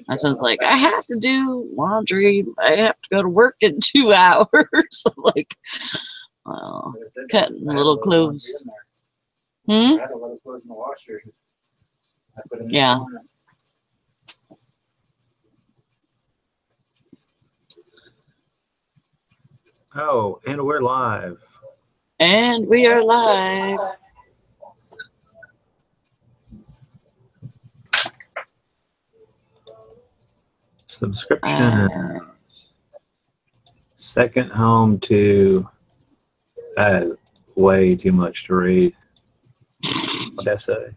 My son's like, I have to do laundry. I have to go to work in 2 hours. I'm like, well, cutting little clothes. I had a little clothes in the washer. Yeah. Oh, and we're live. And we are live. Subscriptions. Second home to way too much to read. What'd I say?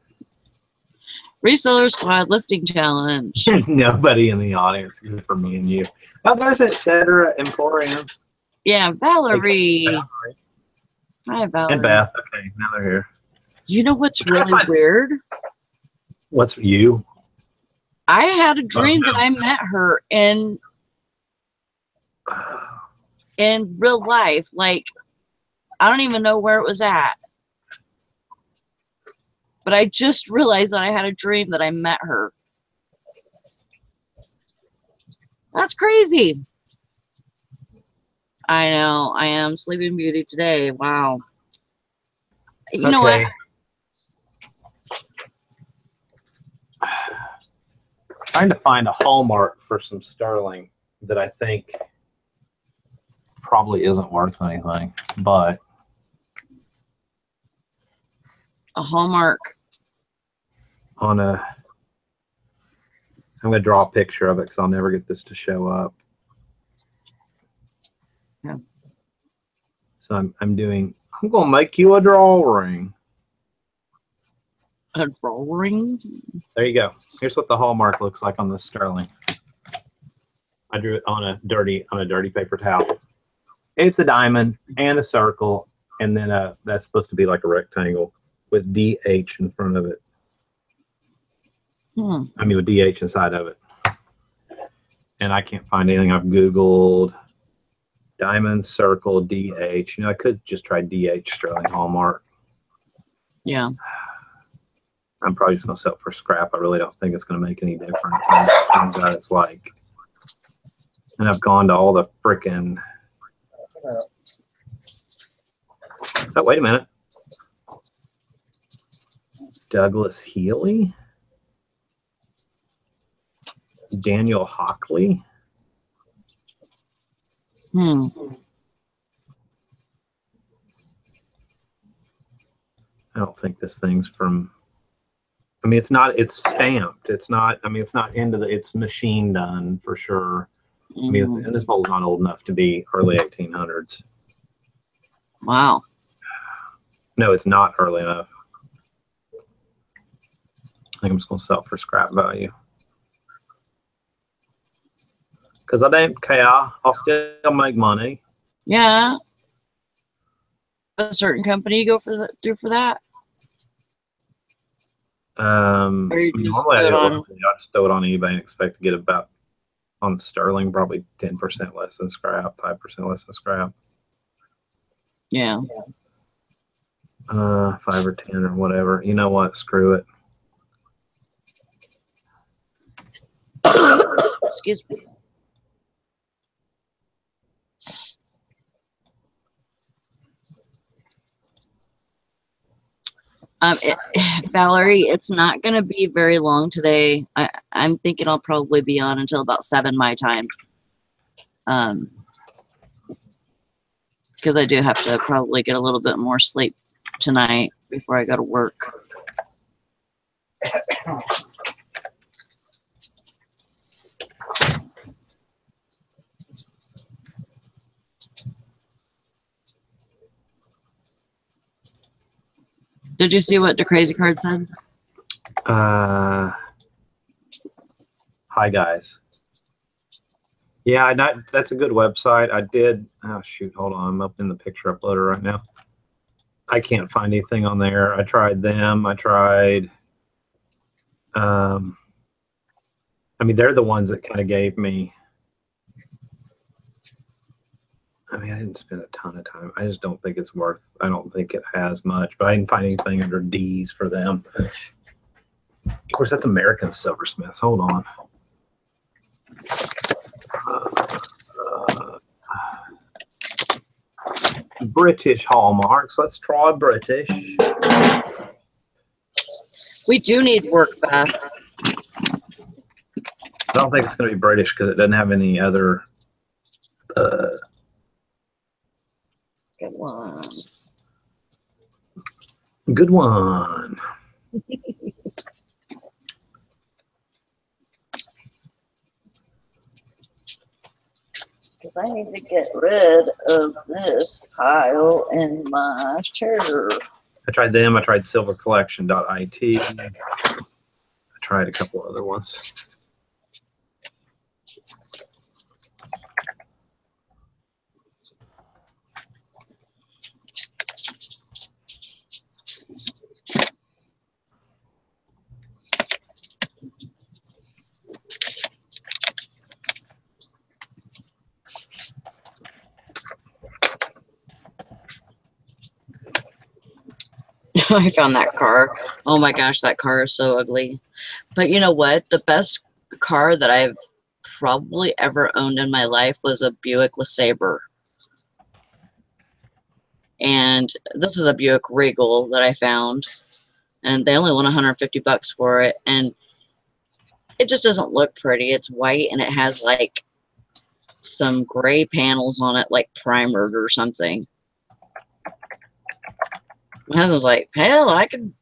Reseller Squad listing challenge. Nobody in the audience except for me and you. Oh, there's Etc. Emporium. Yeah, Valerie. Hi, Valerie. And Beth. Okay, now they're here. You know what's really weird? What's you? I had a dream that I met her in real life. Like, I don't even know where it was at. But I just realized that I had a dream that I met her. That's crazy. I know. I am Sleeping Beauty today. Wow. You know what? Trying to find a hallmark for some sterling that I think probably isn't worth anything, but a hallmark on a. I'm going to draw a picture of it because I'll never get this to show up. Yeah. So I'm going to make you a drawing. A drawing? There you go. Here's what the hallmark looks like on the sterling. I drew it on a dirty paper towel. It's a diamond and a circle, and then that's supposed to be like a rectangle with DH in front of it. I mean, with DH inside of it. And I can't find anything. I've Googled diamond, circle, DH. You know, I could just try DH sterling hallmark. Yeah. I'm probably just going to sell it for scrap. I really don't think it's going to make any difference. It turns out it's like, and I've gone to all the frickin'. Oh, wait a minute. Douglas Healy? Daniel Hockley? I don't think this thing's from. I mean, it's stamped. It's not, I mean, it's not it's machine done for sure. I mean, and this bowl's not old enough to be early 1800s. Wow. No, it's not early enough. I think I'm just going to sell it for scrap value. Because I don't care. I'll still make money. Yeah. A certain company you go for that? Normally I just throw it on eBay and expect to get about, on sterling, probably 10% less than scrap, 5% less than scrap. Yeah. 5 or 10 or whatever. You know what? Screw it. Excuse me. Valerie, it's not going to be very long today. I'm thinking I'll probably be on until about 7 my time. Because I do have to probably get a little bit more sleep tonight before I go to work. Did you see what the crazy card said? Hi guys. Yeah, that's a good website. I did. Oh shoot, hold on. I'm up in the picture uploader right now. I can't find anything on there. I tried them. I tried. I mean, they're the ones that kind of gave me. I mean, I didn't spend a ton of time. I just don't think it's worth. I don't think it has much. But I didn't find anything under D's for them. Of course, that's American Silversmiths. Hold on. British hallmarks. Let's try British. We do need work, Beth. I don't think it's going to be British because it doesn't have any other. Good one. Good one. Because I need to get rid of this pile in my chair. I tried them. I tried silvercollection.it. I tried a couple other ones. I found that car. Oh my gosh, that car is so ugly. But you know what? The best car that I've probably ever owned in my life was a Buick LeSabre. And this is a Buick Regal that I found. And they only want 150 bucks for it. And it just doesn't look pretty. It's white and it has like some gray panels on it, like primered or something. My husband's like, hell, I could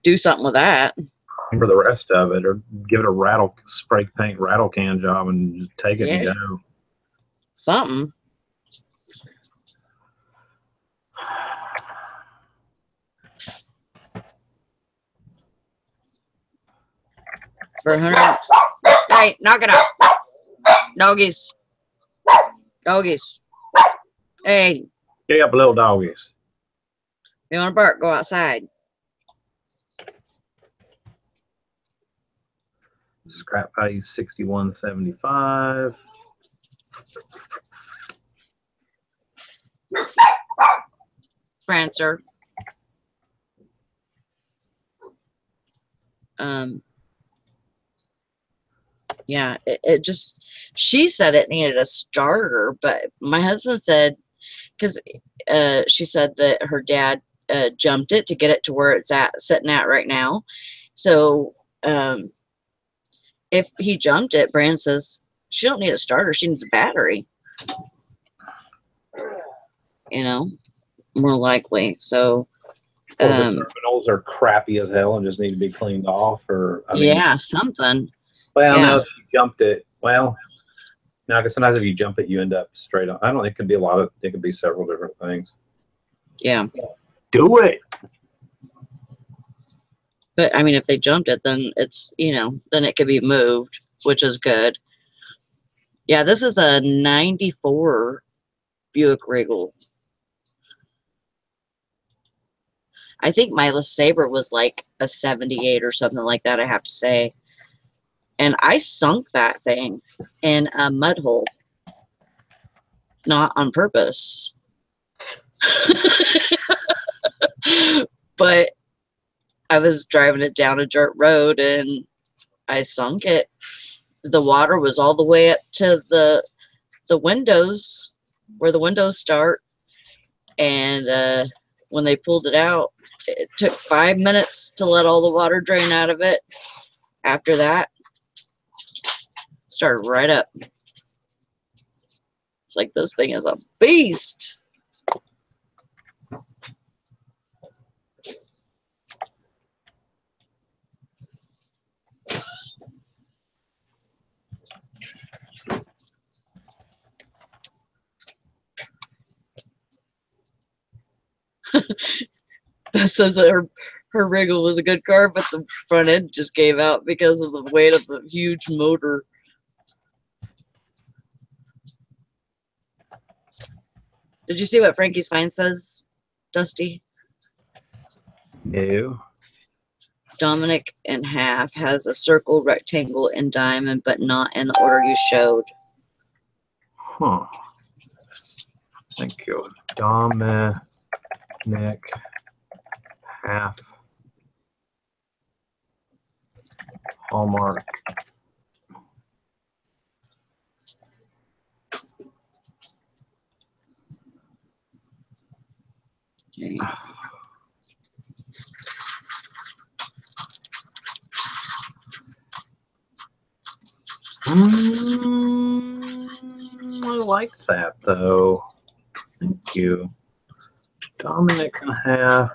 do something with that. For the rest of it, or give it a spray paint rattle can job and just take it and go. Something. For 100. Hey, knock it off. Doggies. Doggies. Hey. Get up, little doggies. You want to bark? Go outside. Scrap value $61.75. Prancer. Yeah, it just, she said it needed a starter, but my husband said, because she said that her dad jumped it to get it to where it's sitting at right now. So if he jumped it, Brand says she don't need a starter, she needs a battery. You know, more likely. So Or the terminals are crappy as hell and just need to be cleaned off, or I mean, yeah, something. Well, Yeah. no, if you jumped it, well, no, because sometimes if you jump it, you end up straight on. I don't. It could be a lot of. It could be several different things. Yeah. Do it. But I mean, if they jumped it, then it's, you know, then it could be moved, which is good. Yeah, this is a 94 Buick Regal. I think my LeSabre was like a 78 or something like that, I have to say. And I sunk that thing in a mud hole. Not on purpose. But I was driving it down a dirt road and I sunk it. The water was all the way up to the windows, where the windows start. And when they pulled it out, it took 5 minutes to let all the water drain out of it. After that, started right up. It's like, this thing is a beast. That says that her Regal was a good car, but the front end just gave out because of the weight of the huge motor. Did you see what Frankie's Find says, Dusty? No. Dominic in half has a circle, rectangle, and diamond, but not in the order you showed. Huh. Thank you. Dominic half Hallmark. I like that though. Thank you. Dominic and a half.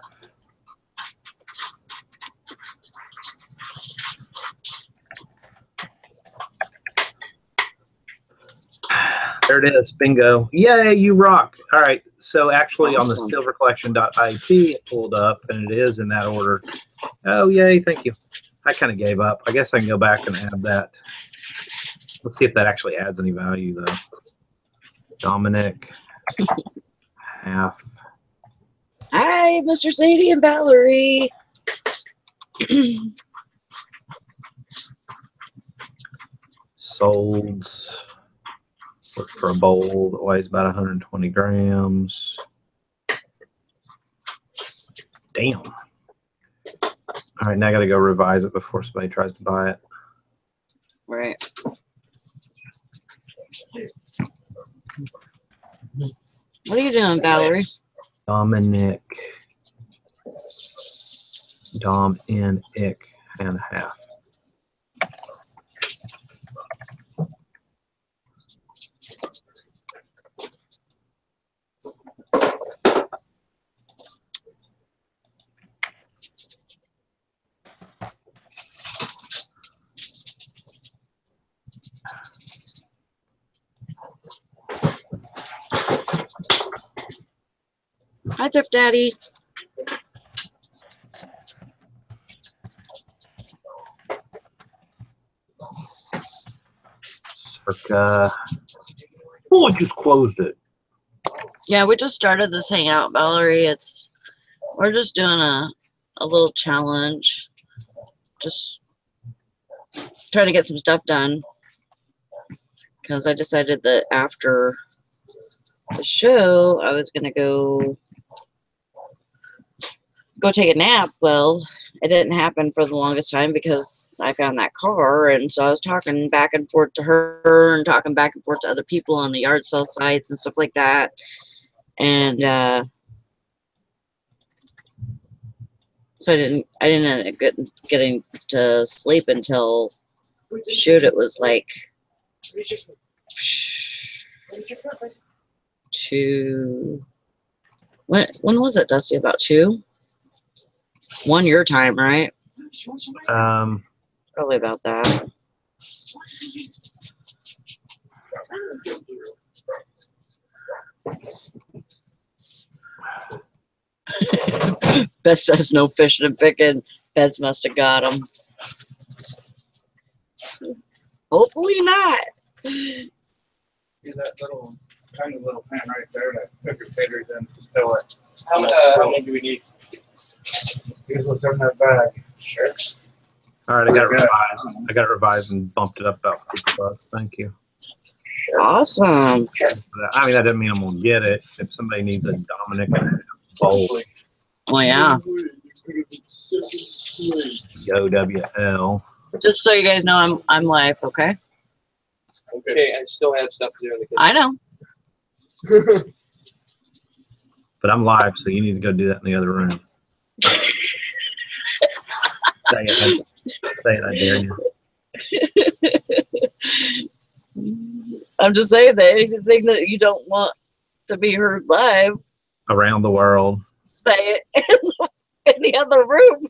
There it is. Bingo. Yay, you rock. All right. So actually on the silvercollection.it, it pulled up and it is in that order. Oh, yay. Thank you. I kind of gave up. I guess I can go back and add that. Let's see if that actually adds any value though. Dominic, half. Hi, Mr. Sadie and Valerie. Solds. Look for a bowl that weighs about 120 grams. Damn. All right, now I got to go revise it before somebody tries to buy it. Right. What are you doing, Valerie? Dominic. Dom and Ick and a half. Hi, Thrift Daddy. Circa. Oh, I just closed it. Yeah, we just started this hangout, Valerie. We're just doing a little challenge. Just trying to get some stuff done. Because I decided that after the show, I was gonna go take a nap. Well, it didn't happen for the longest time because I found that car, and so I was talking back and forth to her and talking back and forth to other people on the yard sale sites and stuff like that. And so I didn't end up getting to sleep until, shoot, it was like 2. When was it, Dusty? About 2? 1 your time, right? Probably about that. Beth says no fishing and picking. Beds must have got them. Hopefully not. See that little tiny little pan right there that took your taters in to fill it. How many do we need? Here's what's in that bag. Sure. All right, I got it revised and bumped it up about $50. Thank you. Awesome. I mean, that doesn't mean I'm gonna get it. If somebody needs a Dominic and a bowl, Well, yeah. go WL. Just so you guys know, I'm live. Okay. Okay, I still have stuff to do in the kitchen. I know. But I'm live, so you need to go do that in the other room. Say it, I dare you. I'm just saying that anything that you don't want to be heard live, Around the world. say it in the other room.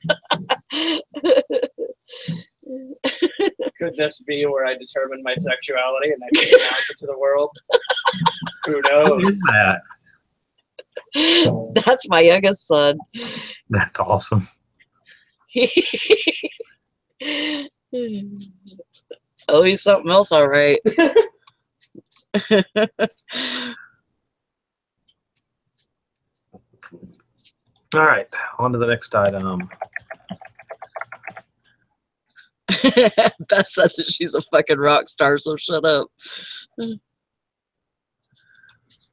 Could this be where I determine my sexuality and I can announce it to the world? Who Who knows? is that? That's my youngest son. That's awesome. Oh, he's something else, all right. All right, on to the next item. Beth said that she's a fucking rock star, so shut up.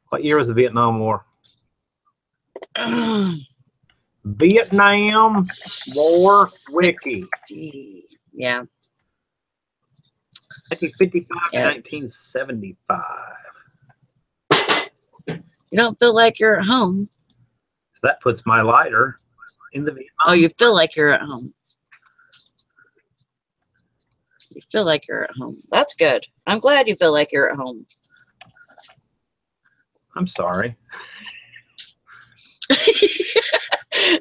What year was the Vietnam War? Vietnam War Wiki. Yeah. 1955 Yeah. to 1975. You don't feel like you're at home. So that puts my lighter in the Vietnam. Oh, you feel like you're at home. You feel like you're at home. That's good. I'm glad you feel like you're at home. I'm sorry.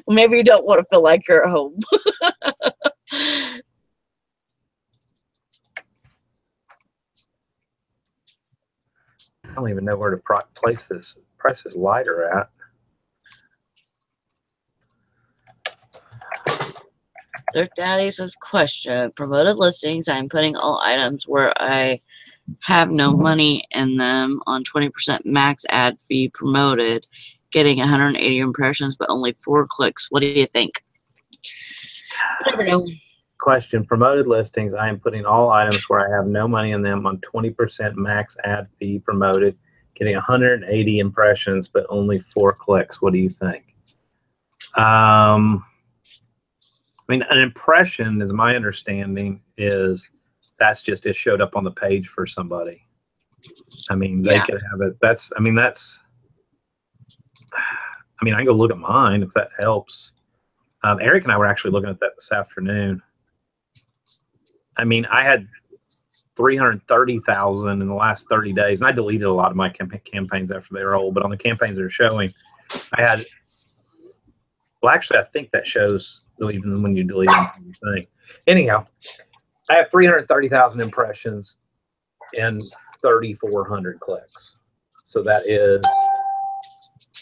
Maybe you don't want to feel like you're at home. I don't even know where to place this. Price is lighter at. Thrift Daddy says, question. Promoted listings. I'm putting all items where I have no money in them on 20% max ad fee promoted, getting 180 impressions, but only 4 clicks. What do you think? I never know. Question. Promoted listings. I am putting all items where I have no money in them on 20% max ad fee promoted, getting 180 impressions, but only 4 clicks. What do you think? I mean, an impression, is my understanding, is that's just it showed up on the page for somebody. I mean, they could have it. I can go look at mine if that helps. Eric and I were actually looking at that this afternoon. I mean, I had 330,000 in the last 30 days, and I deleted a lot of my campaigns after they were old, but on the campaigns that are showing, I had, well, actually, I think that shows even when you delete them from the thing. Anyhow, I have 330,000 impressions and 3,400 clicks. So that is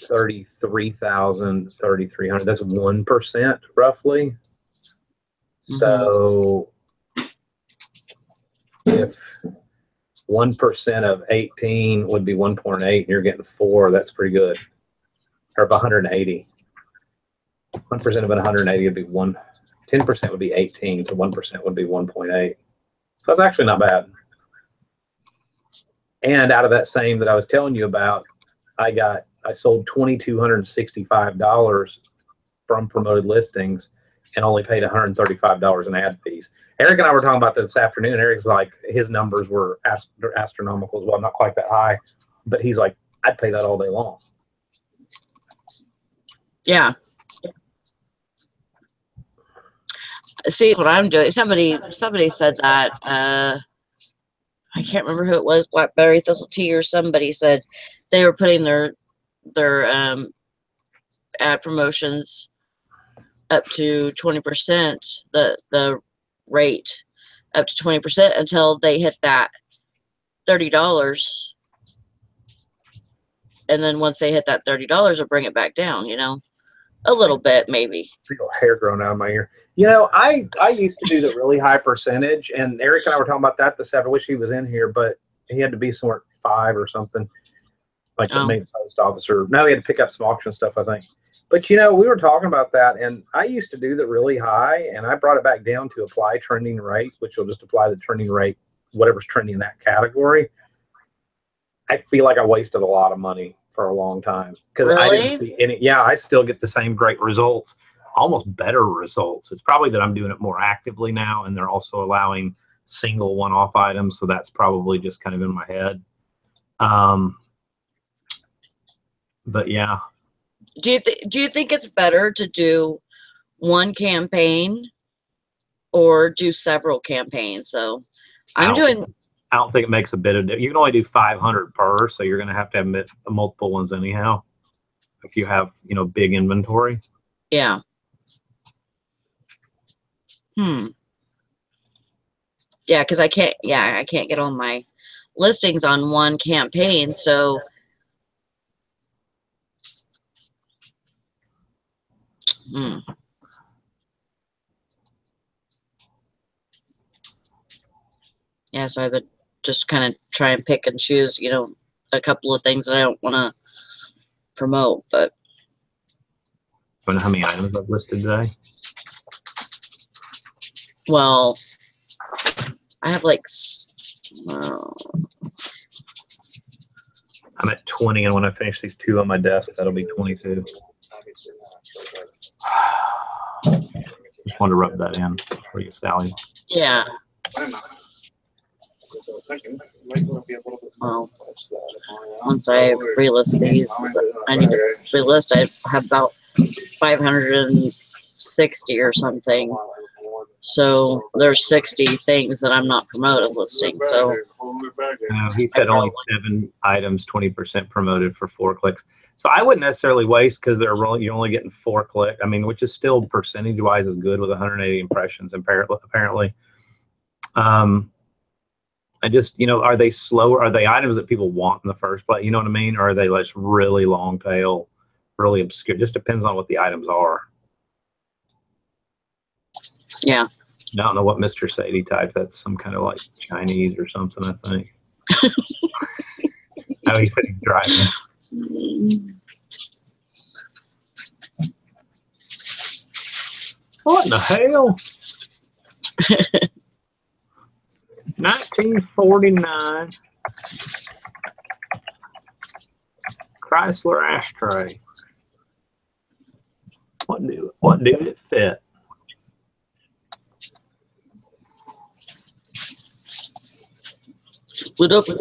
33,000, 3,300. That's 1% roughly. Mm-hmm. So if 1% of 18 would be 1.8 and you're getting 4, that's pretty good. Or if 180. 1% of 180 would be 10% would be 18, so 1% would be 1.8. So that's actually not bad. And out of that same that I was telling you about, I sold $2,265 from promoted listings and only paid $135 in ad fees. Eric and I were talking about this afternoon. Eric's like, his numbers were astronomical as well, not quite that high, but he's like, I'd pay that all day long. Yeah. See what I'm doing. Somebody said that. I can't remember who it was. Blackberry Thistle Tea or somebody said they were putting their ad promotions up to 20%. The rate up to 20% until they hit that $30, and then once they hit that $30, they'll bring it back down. You know, a little bit maybe. I got hair growing out of my ear. You know, I used to do the really high percentage, and Eric and I were talking about that this afternoon. I wish he was in here, but he had to be somewhere at 5 or something, like the main post office. Or no, he had to pick up some auction stuff, I think. But you know, we were talking about that, and I used to do that really high, and I brought it back down to apply trending rate, which will just apply the trending rate, whatever's trending in that category. I feel like I wasted a lot of money for a long time because I didn't see any. Yeah, I still get the same great results, almost better results. It's probably that I'm doing it more actively now, and they're also allowing single one-off items, so that's probably just kind of in my head. But yeah. Do you think it's better to do one campaign or do several campaigns? So I don't think it makes a bit of difference. You can only do 500 per, so you're going to have multiple ones anyhow if you have, you know, big inventory. Yeah. Yeah, because I can't get all my listings on one campaign, so yeah, so I would just kind of try and pick and choose, you know, a couple of things that I don't want to promote. But I don't know how many items I've listed today. Well, I have like I'm at 20, and when I finish these 2 on my desk, that'll be 22. Just wanted to rub that in for you, Sally. Yeah. Well, once I relist these, I need to relist. I have about 560 or something. So there's 60 things that I'm not promoted listing. So he said only 7 items, 20% promoted for 4 clicks. So I wouldn't necessarily waste because you're only getting 4 clicks. I mean, which is still percentage wise is good with 180 impressions apparently. I just, are they slower? Are they items that people want in the first place? You know what I mean? Or are they just really long tail, really obscure? Just depends on what the items are. Yeah. I don't know what Mr. Sadie typed. That's some kind of like Chinese or something, I think. Oh, he said he's driving. What in the hell? 1949 Chrysler ashtray. What did it fit? Split up. Oh,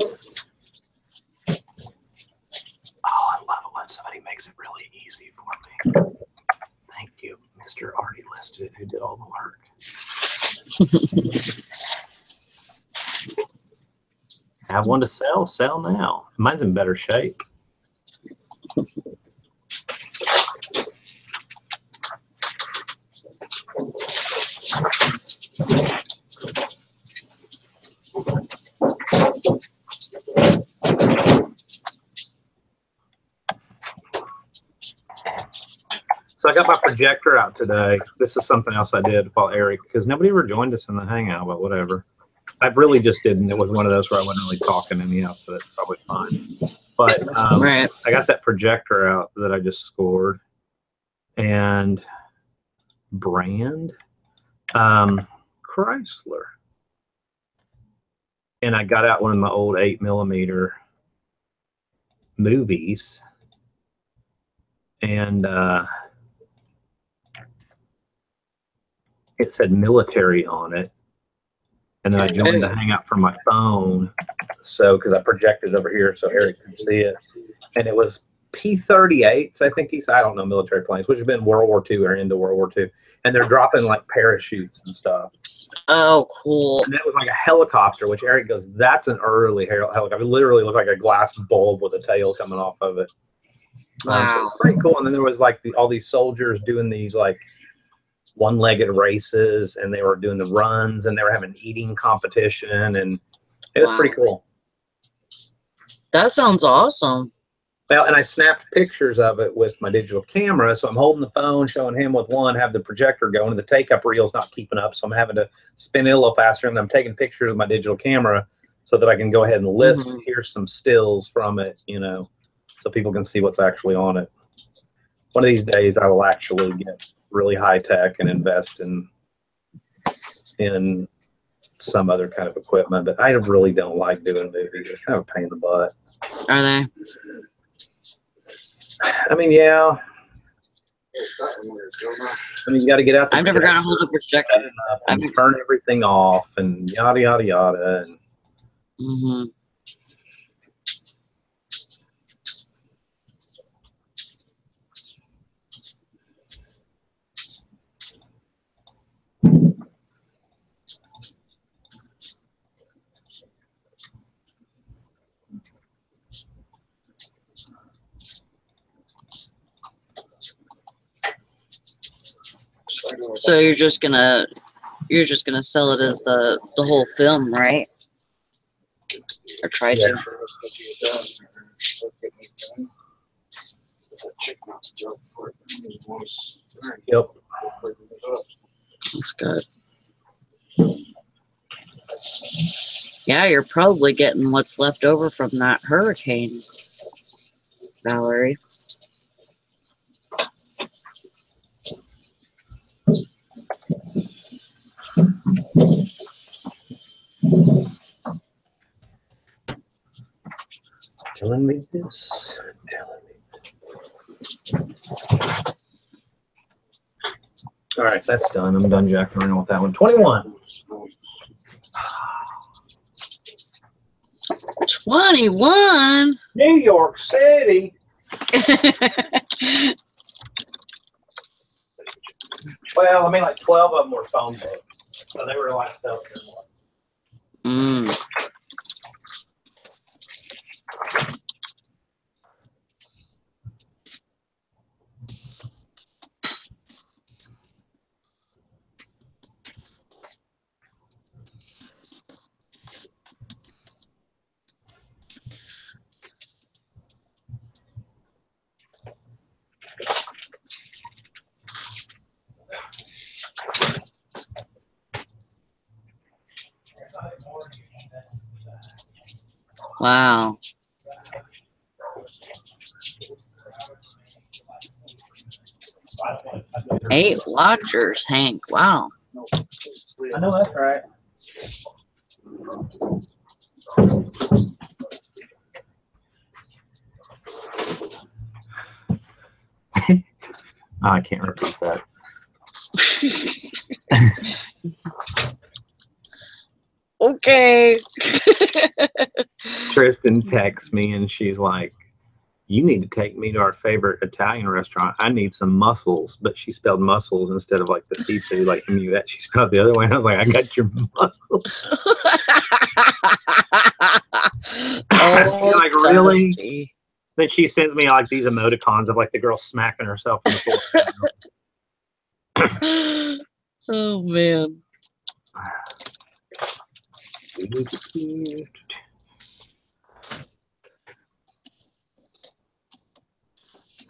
I love it when somebody makes it really easy for me. Thank you, Mr. Already Listed, who did all the work. Have one to sell? Sell now. Mine's in better shape. So I got my projector out today. This is something else I did while Eric, because nobody ever joined us in the Hangout, but whatever. I really just didn't. It was one of those where I wasn't really talking anyhow, so that's probably fine. But Right. I got that projector out that I just scored, and brand Chrysler, and I got out one of my old 8mm movies, and it said military on it. And then I joined the Hangout from my phone, so because I projected over here so Eric could see it. And it was P-38s, I think he said. I don't know, military planes, which have been World War II or into World War II. And they're dropping like parachutes and stuff. Oh, cool. And it was like a helicopter, which Eric goes, that's an early helicopter. It literally looked like a glass bulb with a tail coming off of it. Wow. So it was pretty cool. And then there was like all these soldiers doing these like one-legged races, and they were doing the runs, and they were having an eating competition, and it was pretty cool. That sounds awesome. Well, and I snapped pictures of it with my digital camera, so I'm holding the phone, showing him with one, have the projector going, and the take-up reel's not keeping up, so I'm having to spin it a little faster, and I'm taking pictures with my digital camera so that I can go ahead and list, here's some stills from it, so people can see what's actually on it. One of these days, I will actually get really high tech and invest in some other kind of equipment, but I really don't like doing movies. It's kind of a pain in the butt. Are they? I mean, yeah. I mean, you got to get out there. I've never got a hold of projector. And turn everything off and yada yada yada. And So you're just gonna sell it as the whole film, right? Or try to. Yep. That's good. Yeah, you're probably getting what's left over from that hurricane, Valerie. Telling me this, telling me. All right, that's done. I'm done jacking around with that one. 21. 21. New York City. Well, I mean, like 12 of them were phone books. So they were like so similar. Mm. Wow. 8 watchers, Hank. Wow. I know that's right. I can't repeat that. Okay. Tristan texts me and she's like, "You need to take me to our favorite Italian restaurant. I need some mussels." But she spelled mussels instead of like the seafood, like that. She spelled the other way. And I was like, "I got your mussels." Oh, like, really? Dusty. Then she sends me like these emoticons of like the girl smacking herself in the forehead. Oh man.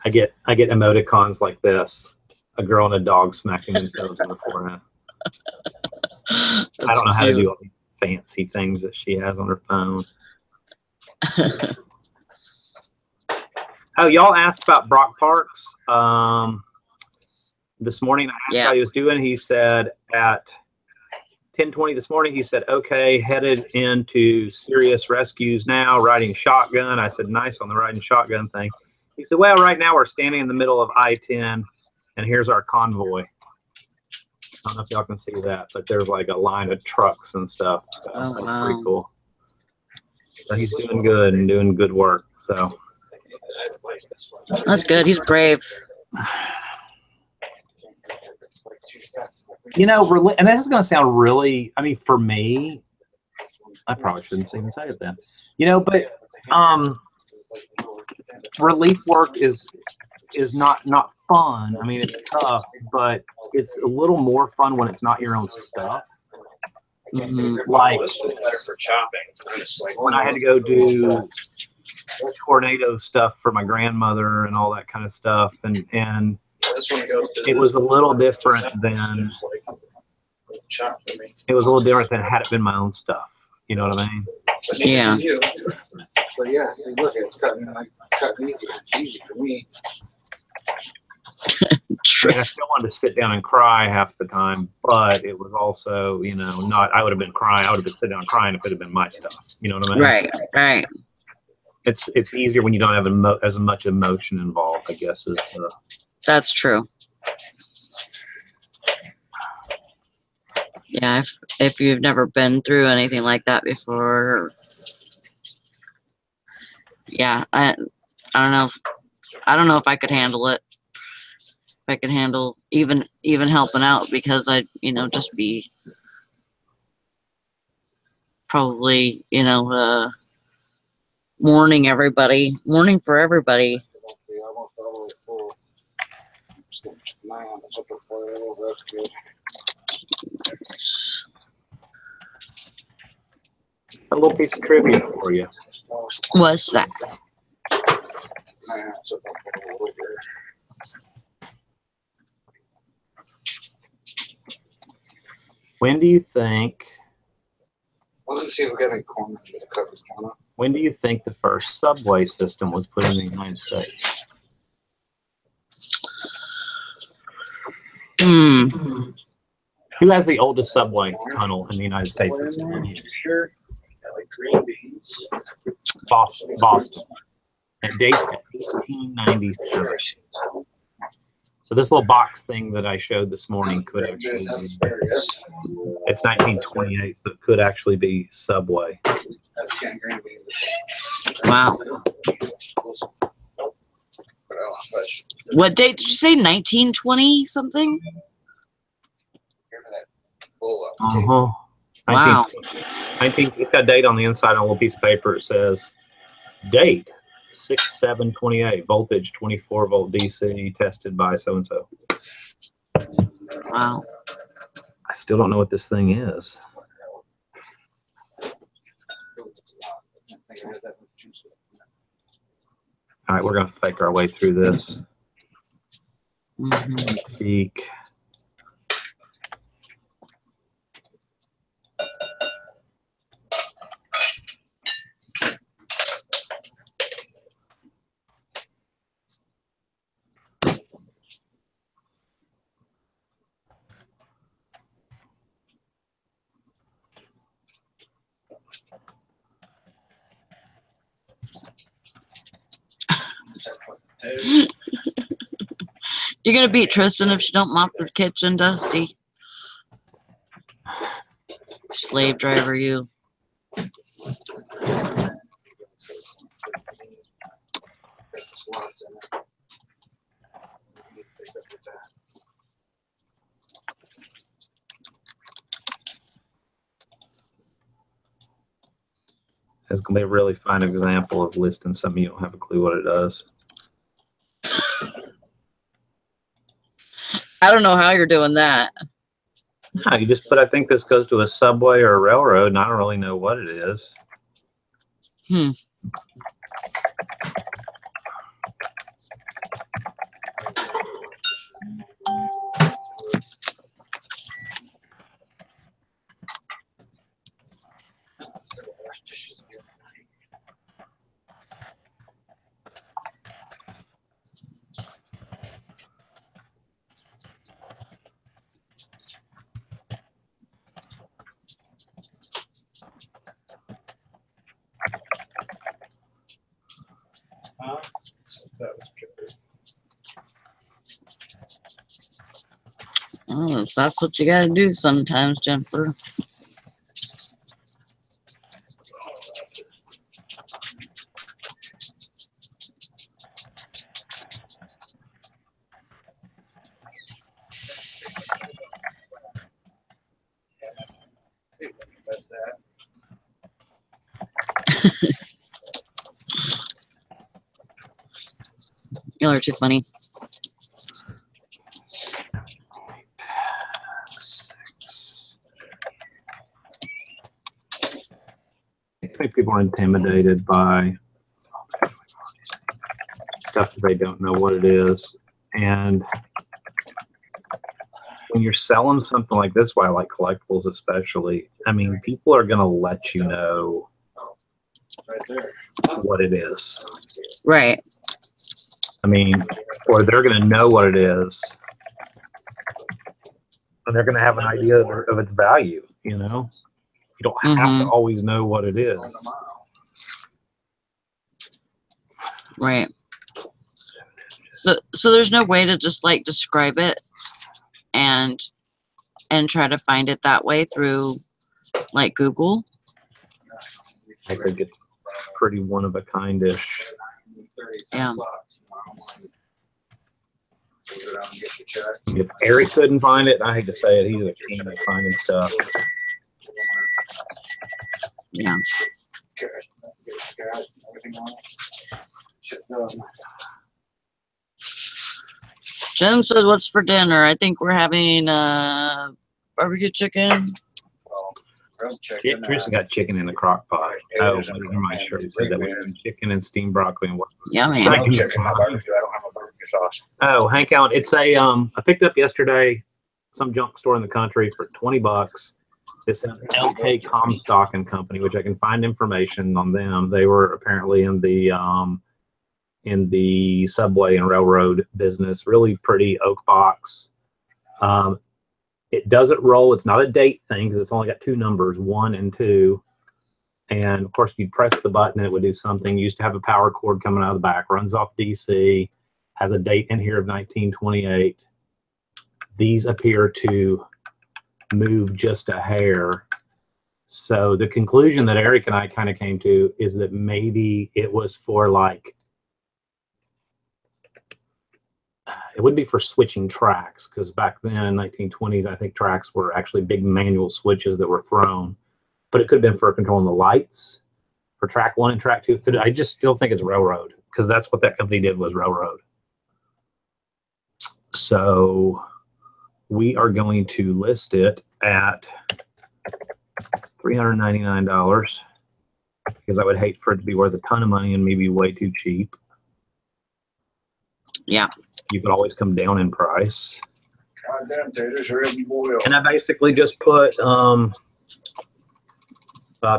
I get emoticons like this: a girl and a dog smacking themselves in the forehead. I don't know how to do all these fancy things that she has on her phone. Oh, y'all asked about Brock Parks. This morning, I asked how he was doing. He said at 10:20 this morning, he said, "Okay, headed into serious rescues now, riding shotgun." I said, "Nice on the riding shotgun thing." He said, "Well, right now we're standing in the middle of I-10, and here's our convoy." I don't know if y'all can see that, but there's like a line of trucks and stuff. So that's pretty cool. So he's doing good and doing good work. So That's good. He's brave. You know, and this is going to sound really, I mean, for me, I probably shouldn't even say it then. You know, but relief work is not fun. I mean, it's tough, but it's a little more fun when it's not your own stuff. Like when I had to go do tornado stuff for my grandmother and all that kind of stuff, and it was a little different than had it been my own stuff. You know what I mean? Yeah. But yeah, see, look, it's cutting easy. It's easy for me. I mean, I still wanted to sit down and cry half the time, but it was also, you know, not. I would have been crying. I would have been sitting down crying if it had been my stuff. You know what I mean? Right. It's easier when you don't have as much emotion involved, I guess, is the. That's true. Yeah, if you've never been through anything like that before, yeah, I don't know. I don't know if I could handle it. If I could handle even helping out, because I'd, you know, just be probably, you know, warning for everybody. A little piece of trivia for you. What's that? When do you think? Let's see if we got any corners to cover. When do you think the first subway system was put in the United States? Who has the oldest subway tunnel in the United States? Sure. Like green beans. Boston. It dates to 1897. So this little box thing that I showed this morning could actually be, it's 1928, so it could actually be Subway. Wow. What date did you say? 1920 something? Uh-huh. Wow. 19, it's got a date on the inside on a little piece of paper. It says, date 6/7/28, voltage 24 volt DC, tested by so-and-so. Wow. I still don't know what this thing is. All right, we're going to fake our way through this. Antique. You're gonna beat Tristan if she don't mop the kitchen, Dusty. Slave driver, you. It's going to be a really fine example of listing something you don't have a clue what it does. I don't know how you're doing that. No, you just put, I think this goes to a subway or a railroad, and I don't really know what it is. Oh, that's what you gotta do sometimes, Jennifer. Y'all are too funny. 6. I think people are intimidated by stuff that they don't know what it is. And when you're selling something like this, why I like collectibles especially, I mean, people are going to let you know what it is. Right. I mean, or they're going to know what it is. And they're going to have an idea of its value, you know? You don't have to always know what it is. Right. So there's no way to just like describe it and try to find it that way through like Google. I think it's pretty one of a kind-ish. Yeah. If Eric couldn't find it, I hate to say it, he's a king at finding stuff. Yeah. Jim said, "What's for dinner?" I think we're having barbecue chicken. Tristan got chicken in the crock pot. Oh, never mind. Sure, he said that we had chicken and steamed broccoli and what? Yummy. I don't have a barbecue sauce. Oh, Hank Allen, it's a I picked up yesterday some junk store in the country for $20. It's an LK Comstock and Company, which I can find information on them. They were apparently in the subway and railroad business. Really pretty oak box. It doesn't roll. It's not a date thing because it's only got 2 numbers, 1 and 2. And of course, you'd press the button and it would do something. You used to have a power cord coming out of the back, runs off DC, has a date in here of 1928. These appear to move just a hair. So the conclusion that Eric and I kind of came to is that maybe it was for like, it wouldn't be for switching tracks, because back then in 1920s, I think tracks were actually big manual switches that were thrown. But it could have been for controlling the lights for track 1 and track 2. I just still think it's railroad, because that's what that company did, was railroad. So we are going to list it at $399, because I would hate for it to be worth a ton of money and maybe way too cheap. Yeah. You could always come down in price. Goddamn taters are in boil. And I basically just put, I'll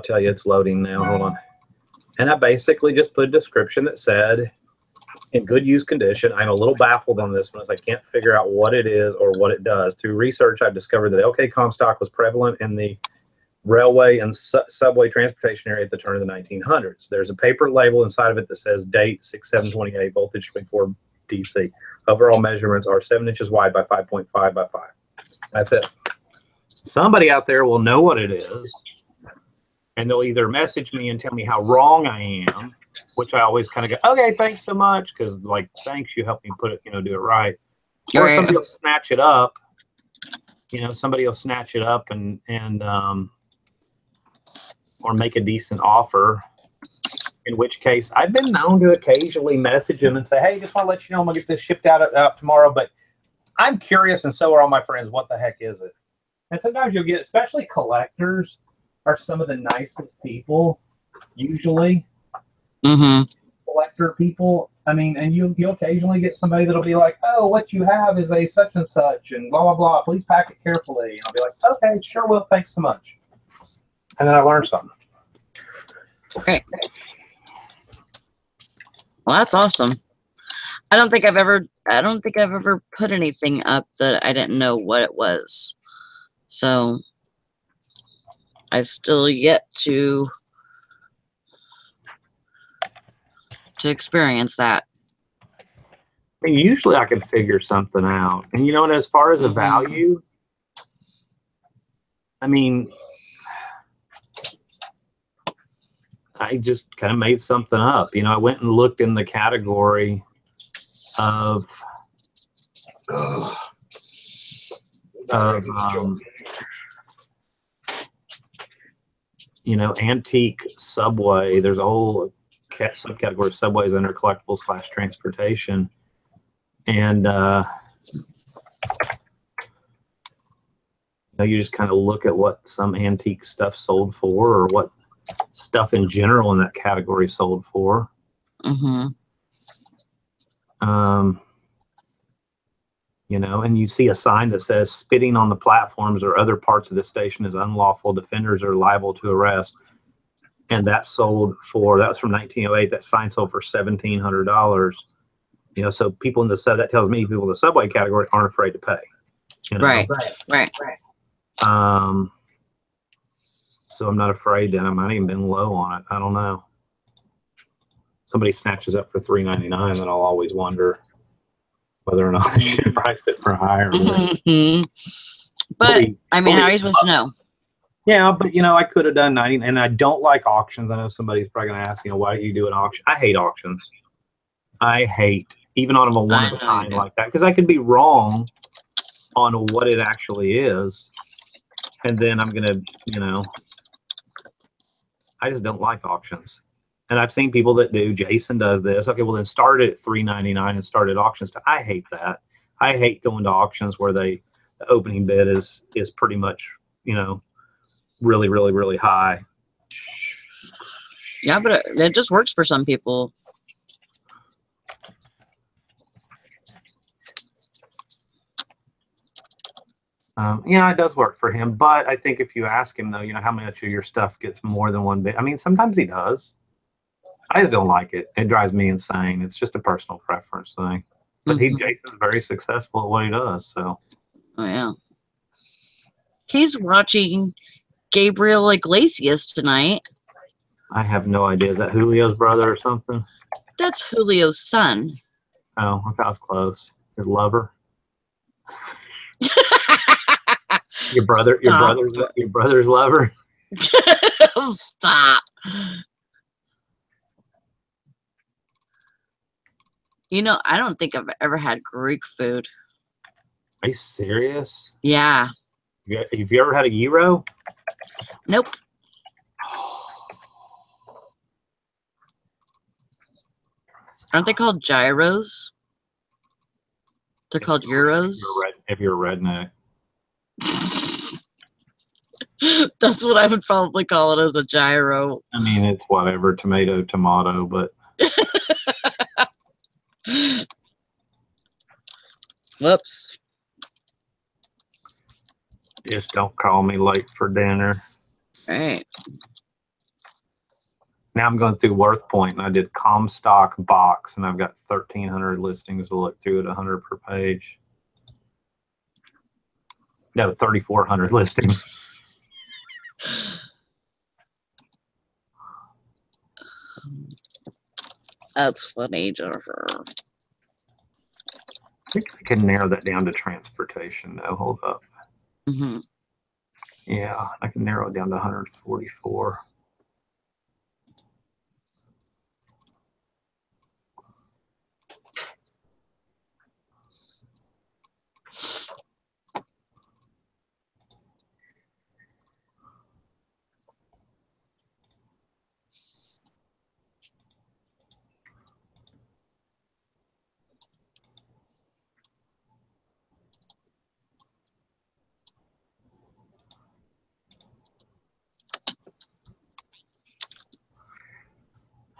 tell you, it's loading now. Hold on. And I basically just put a description that said, in good use condition. I'm a little baffled on this one, as I can't figure out what it is or what it does. Through research, I've discovered that LK Comstock was prevalent in the railway and subway transportation area at the turn of the 1900s. There's a paper label inside of it that says date 6/7/28, voltage 24 DC. Overall measurements are 7 inches wide by 5.5 by 5. That's it. Somebody out there will know what it is, and they'll either message me and tell me how wrong I am, which I always kind of go, okay, thanks so much, because like, thanks, you helped me put it, do it right. Or somebody will snatch it up. Somebody will snatch it up and or make a decent offer. In which case, I've been known to occasionally message them and say, hey, just want to let you know I'm going to get this shipped out tomorrow, but I'm curious, and so are all my friends, what the heck is it? And sometimes you'll get, especially collectors are some of the nicest people, usually. Mm-hmm. Collector people, and you'll occasionally get somebody that'll be like, oh, what you have is a such and such, and blah, blah, blah, please pack it carefully. And I'll be like, okay, sure will, thanks so much. And then I learned something. Okay. Well, that's awesome. I don't think I've ever put anything up that I didn't know what it was. So I've still yet to experience that. Usually I can figure something out. And and as far as a value, I just kind of made something up. I went and looked in the category of antique subway. There's a whole subcategory of subways under collectibles / transportation. And you just kind of look at what some antique stuff sold for, or what stuff in general in that category sold for. Mm-hmm. And you see a sign that says spitting on the platforms or other parts of the station is unlawful. Defenders are liable to arrest. And that was from 1908. That sign sold for $1,700. So people in that tells me people in the subway category aren't afraid to pay. Right. So I'm not afraid that I might even been low on it. I don't know. Somebody snatches up for $399, then I'll always wonder whether or not I should have priced it for higher. Mm-hmm. But how are you supposed to know? Yeah, but I could have done 90, and I don't like auctions. I know somebody's probably going to ask, why do you do an auction? I hate auctions. I hate even on a one of a kind like that, because I could be wrong on what it actually is, and then I'm gonna, I just don't like auctions. And I've seen people that do. Jason does this. Okay, well then start it at $399 and start at auctions. I hate that. I hate going to auctions where the opening bid is pretty much, really, really, really high. Yeah, but it just works for some people. It does work for him. But I think if you ask him, though, how much of your stuff gets more than one bid? Sometimes he does. I just don't like it. It drives me insane. It's just a personal preference thing. But Jason's very successful at what he does. So. Oh, yeah. He's watching Gabriel Iglesias tonight. I have no idea. Is that Julio's brother or something? That's Julio's son. Oh, I thought I was close. His lover. Your brother's lover. Stop. You know, I don't think I've ever had Greek food. Are you serious? Yeah. Have you ever had a gyro? Nope. Aren't they called gyros? They're called euros. If you're a redneck. That's what I would probably call it, as a gyro. I mean, it's whatever, tomato, but Whoops. just don't call me late for dinner. All right. Now I'm going through Worth Point, and I did Comstock box, and I've got 1,300 listings to look through at 100 per page. No, 3,400 listings. That's funny, Jennifer. I think I can narrow that down to transportation, though. Hold up. Mm-hmm. Yeah, I can narrow it down to 144.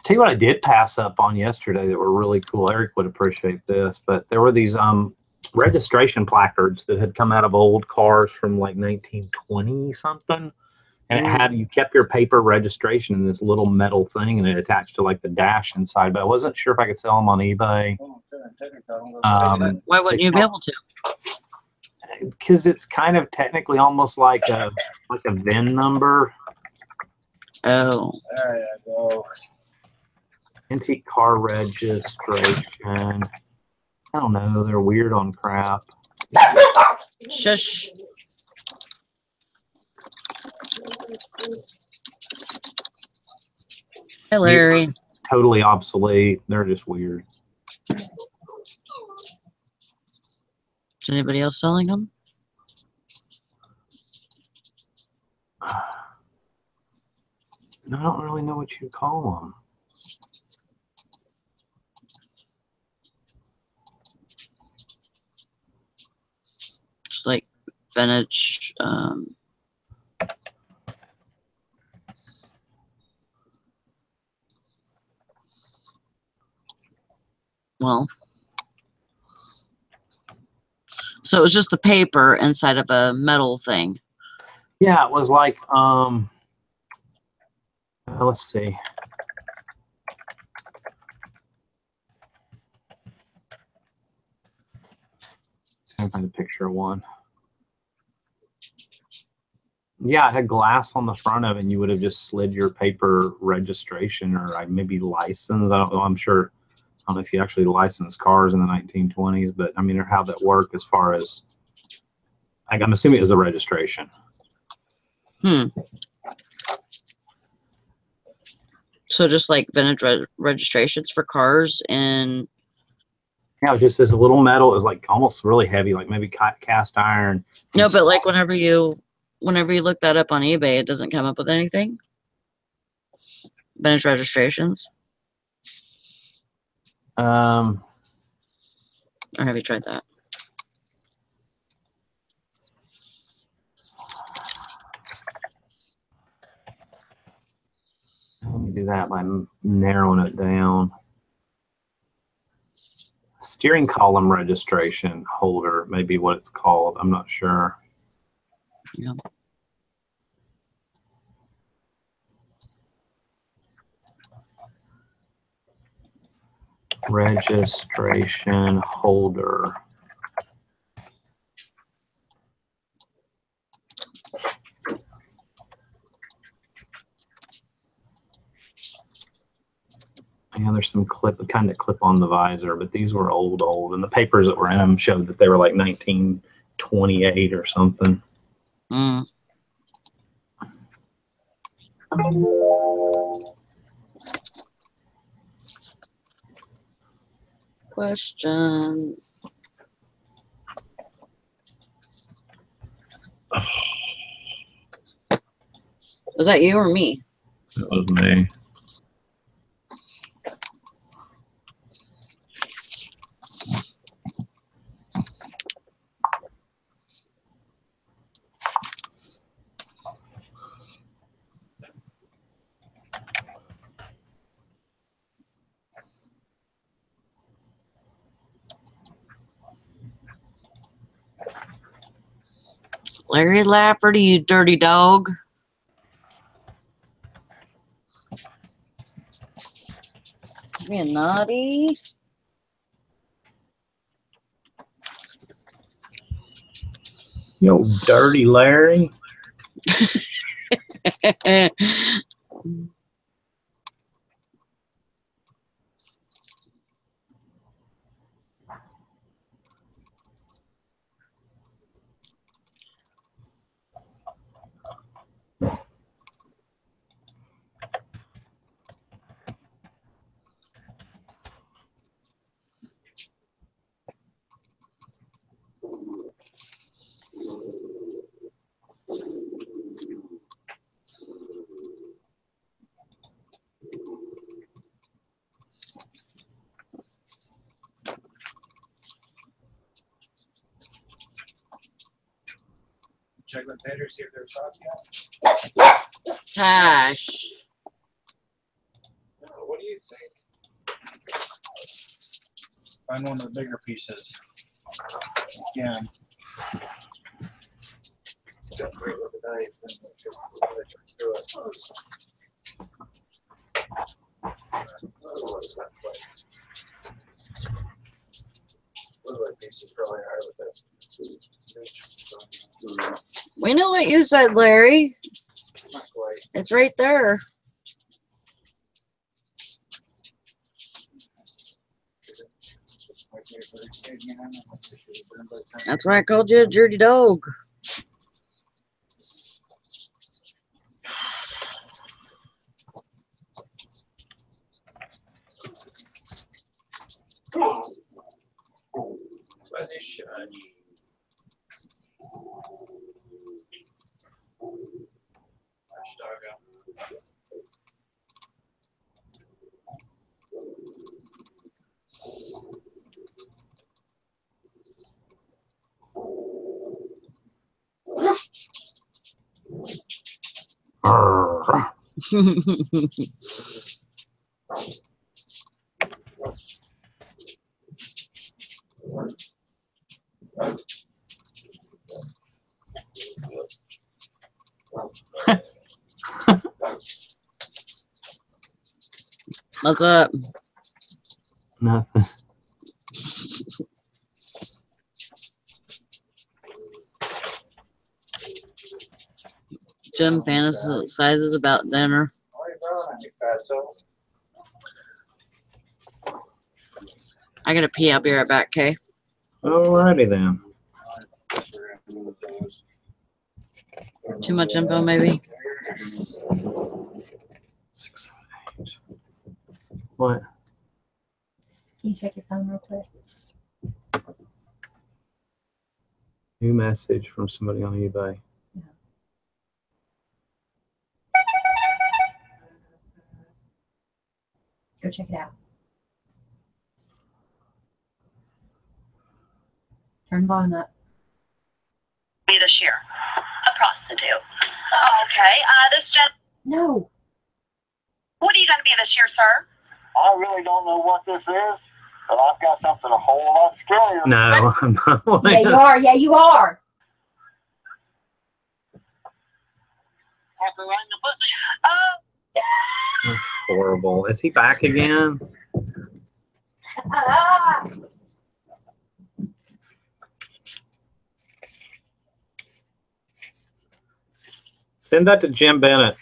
Tell you what I did pass up on yesterday that were really cool. Eric would appreciate this, but there were these registration placards that had come out of old cars from like 1920 something, and it had, you kept your paper registration in this little metal thing, and it attached to like the dash inside. But I wasn't sure if I could sell them on eBay. Why wouldn't you be able to? Because it's kind of technically almost like a VIN number. Oh. There you go. Antique car registration. I don't know. They're weird on crap. Shush. Hi, Larry. Totally obsolete. They're just weird. Is anybody else selling them? I don't really know what you call them. Just like vintage. Well, so it was just the paper inside of a metal thing. Yeah, it was like let's see. See if I can find a picture of one. Yeah, it had glass on the front of it, and you would have just slid your paper registration or maybe license. I don't know. I'm sure. I don't know if you actually licensed cars in the 1920s, but I mean, or how that worked as far as, like, I'm assuming it was the registration. So just like vintage registrations for cars and. Yeah, it was just this little metal. It was like almost really heavy, like maybe cast iron. No, but like whenever you look that up on eBay, it doesn't come up with anything. Vintage registrations. Or have you tried that? Let me do that by narrowing it down. Steering column registration holder may be what it's called. I'm not sure. Yeah. Registration holder. Yeah, there's some kind of clip on the visor, but these were old, and the papers that were in them showed that they were like 1928 or something. question. Was that you or me? That was me. Larry Lafferty, you dirty dog. Being naughty. Yo, dirty Larry. Check with Tater, see if they're soft yet. Gosh. What do you think? Find one of the bigger pieces. Yeah. We know what you said, Larry. It's right there. That's why I called you a dirty dog. What's up? Nothing. Jim fantasizes about dinner. I gotta pee. I'll be right back, okay? Alrighty then. Too much info, maybe? 6, 7, 8. What? Can you check your phone real quick? New message from somebody on eBay. Go check it out. Turn the volume up. Me this year. A prostitute. Okay. This gen. No. What are you going to be this year, sir? I really don't know what this is, but I've got something a whole lot scarier. No, I'm not. Yeah, you are. Yeah, you are. After riding the pussy. Oh. That's horrible. Is he back again? Ah. Send that to Jim Bennett.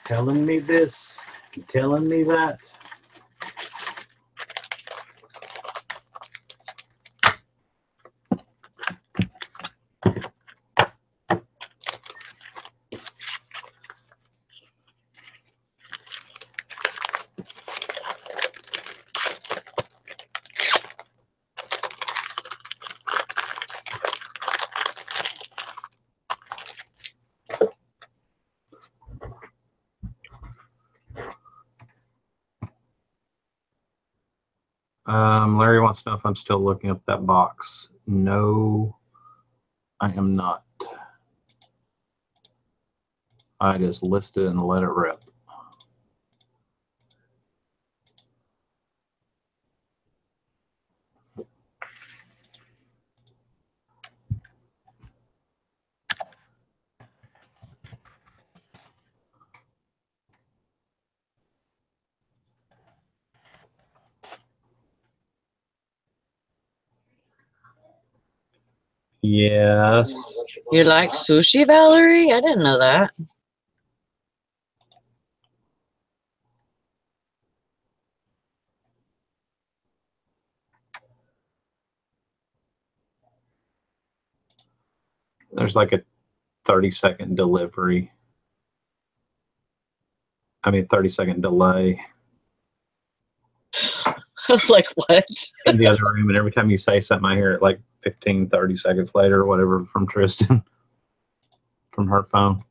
telling me this, telling me that. Larry wants to know if I'm still looking up that box. No, I am not. I just listed and let it rip. Yes. You like sushi, Valerie? I didn't know that. There's like a 30-second delivery. I mean, 30-second delay I was like, what? in the other room. And every time you say something, I hear it like 15, 30 seconds later or whatever from Tristan from her phone.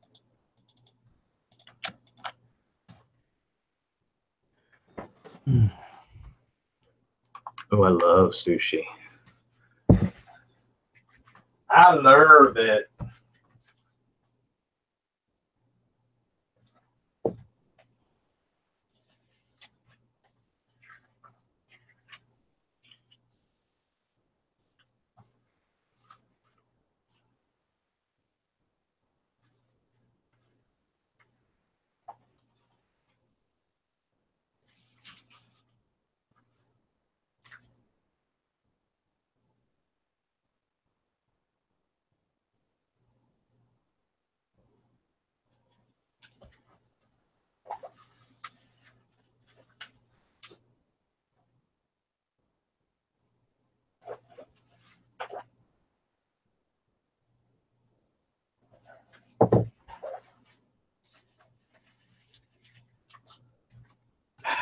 Oh, I love sushi. I love it.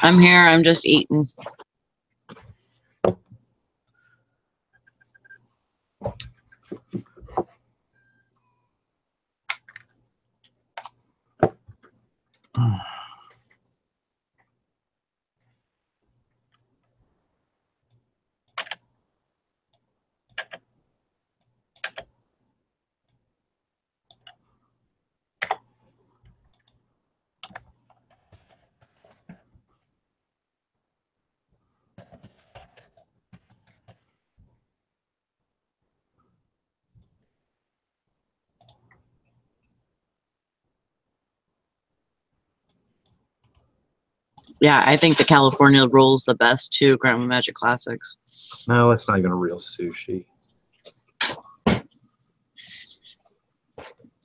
I'm here. I'm just eating. Yeah, I think the California roll's the best too. Grandma Magic Classics. No, it's not even a real sushi.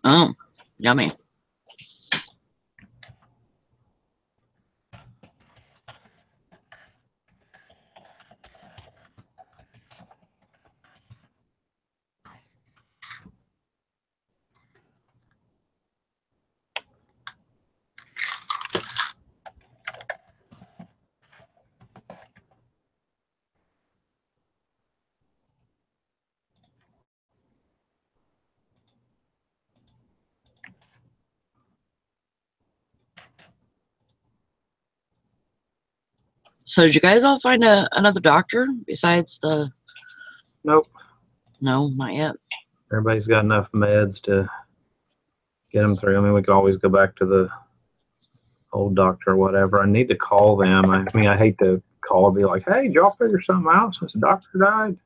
Oh, yummy. So did you guys all find another doctor besides the... Nope. No, not yet. Everybody's got enough meds to get them through. I mean, we could always go back to the old doctor or whatever. I need to call them. I mean, I hate to call and be like, hey, did y'all figure something out since the doctor died?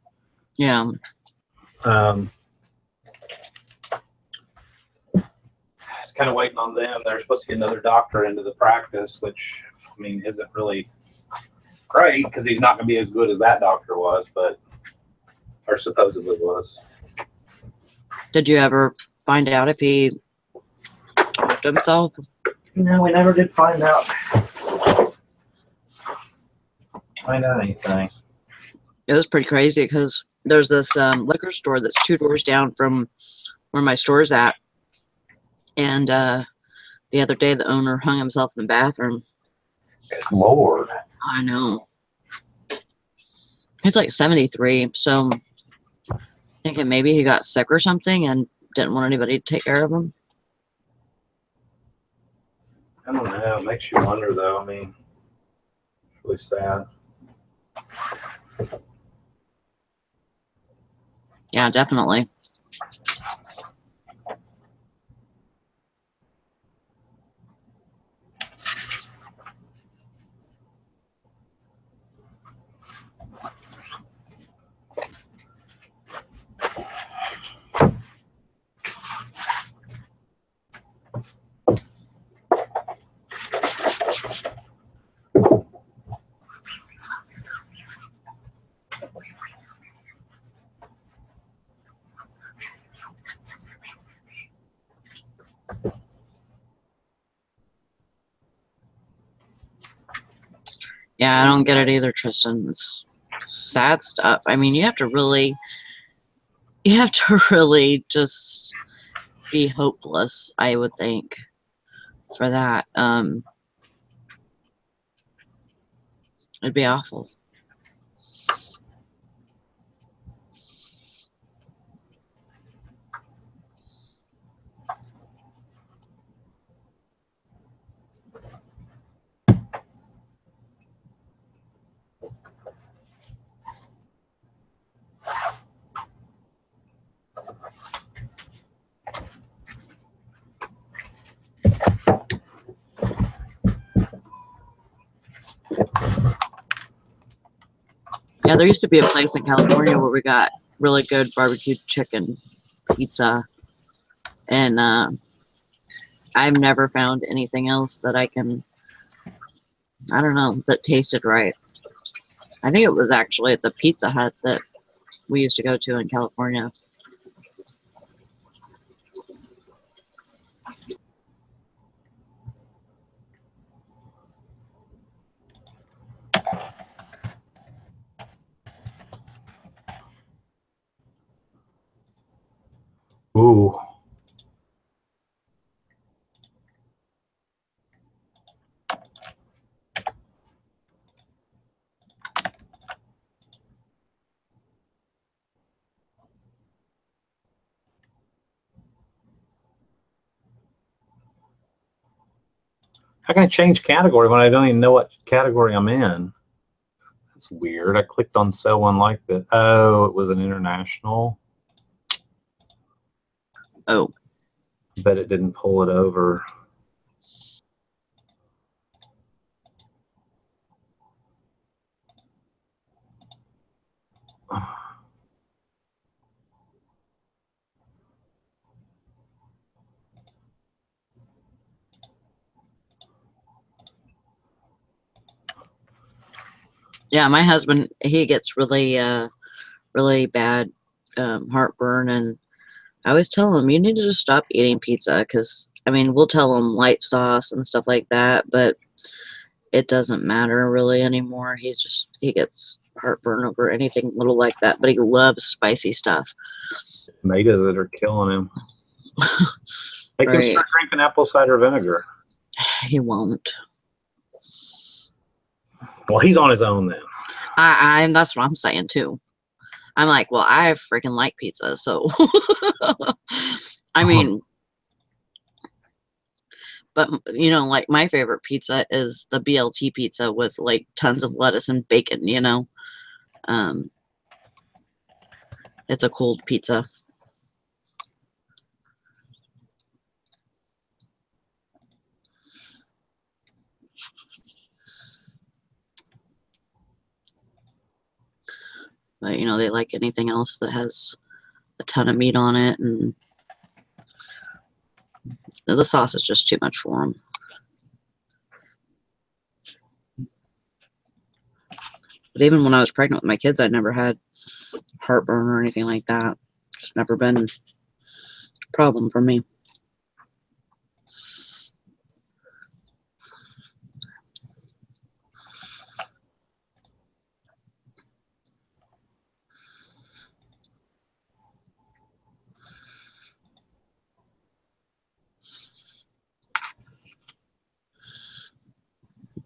Yeah. It's kind of waiting on them. They're supposed to get another doctor into the practice, which, I mean, isn't really great because he's not going to be as good as that doctor was, but, or supposedly was. Did you ever find out if he hurt himself? No, we never did find out anything. It was pretty crazy because there's this liquor store that's 2 doors down from where my store's at. And the other day, the owner hung himself in the bathroom. Good Lord. I know. He's like 73, so thinking maybe he got sick or something and didn't want anybody to take care of him. I don't know. It makes you wonder, though. I mean, it's really sad. Yeah, definitely. Yeah, I don't get it either, Tristan. It's sad stuff. I mean, you have to really just be hopeless, I would think, for that. It'd be awful. Yeah, there used to be a place in California where we got really good barbecued chicken pizza, and I've never found anything else that I don't know, that tasted right. I think it was actually at the Pizza Hut that we used to go to in California. Ooh. How can I change category when I don't even know what category I'm in? That's weird. I clicked on sell one like that. Oh, it was an international. Oh. I bet it didn't pull it over. Yeah, my husband, he gets really bad heartburn, and I always tell him, you need to just stop eating pizza, because, I mean, we'll tell him light sauce and stuff like that, but it doesn't matter really anymore. He gets heartburn over anything little like that, but he loves spicy stuff. Tomatoes that are killing him. Make him Right. start drinking apple cider vinegar. He won't. Well, he's on his own then. That's what I'm saying too. I'm like, well, I freaking like pizza, so I mean, but you know, like my favorite pizza is the BLT pizza with like tons of lettuce and bacon, you know. It's a cold pizza. But you know, they like anything else that has a ton of meat on it, and the sauce is just too much for them. But even when I was pregnant with my kids, I never had heartburn or anything like that. It's never been a problem for me.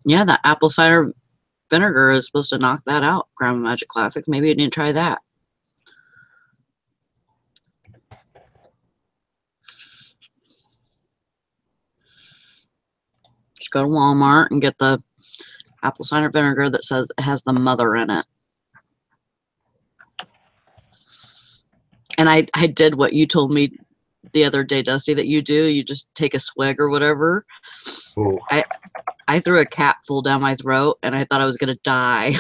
Yeah, the apple cider vinegar is supposed to knock that out. Grandma Magic Classics. Maybe you didn't try that. Just go to Walmart and get the apple cider vinegar that says it has the mother in it. And I did what you told me the other day, Dusty, that you do. You just take a swig or whatever. Ooh. I threw a capful down my throat, and I thought I was going to die.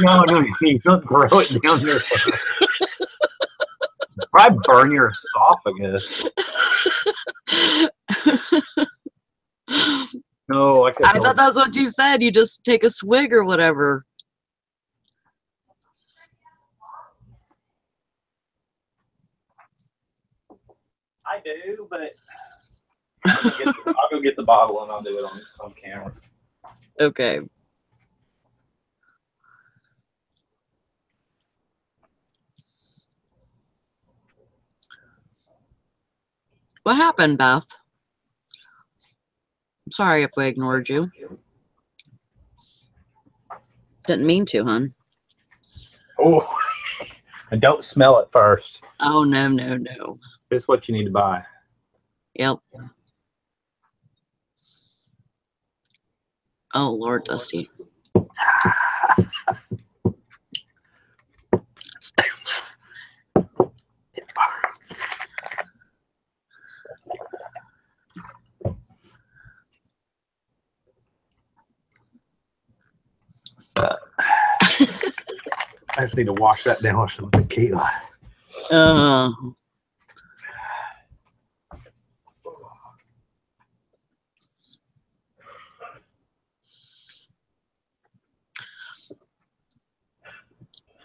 No, you don't throw it down your throat. Probably burn your esophagus. No, I thought that's what you said. You just take a swig or whatever. I do, but I'll go get the bottle and I'll do it on camera. Okay. What happened, Beth? I'm sorry if we ignored you. Didn't mean to, hon. Oh, and don't smell it first. Oh, no, no, no. This is what you need to buy. Yep. Oh, Lord, Dusty. I just need to wash that down with some tequila.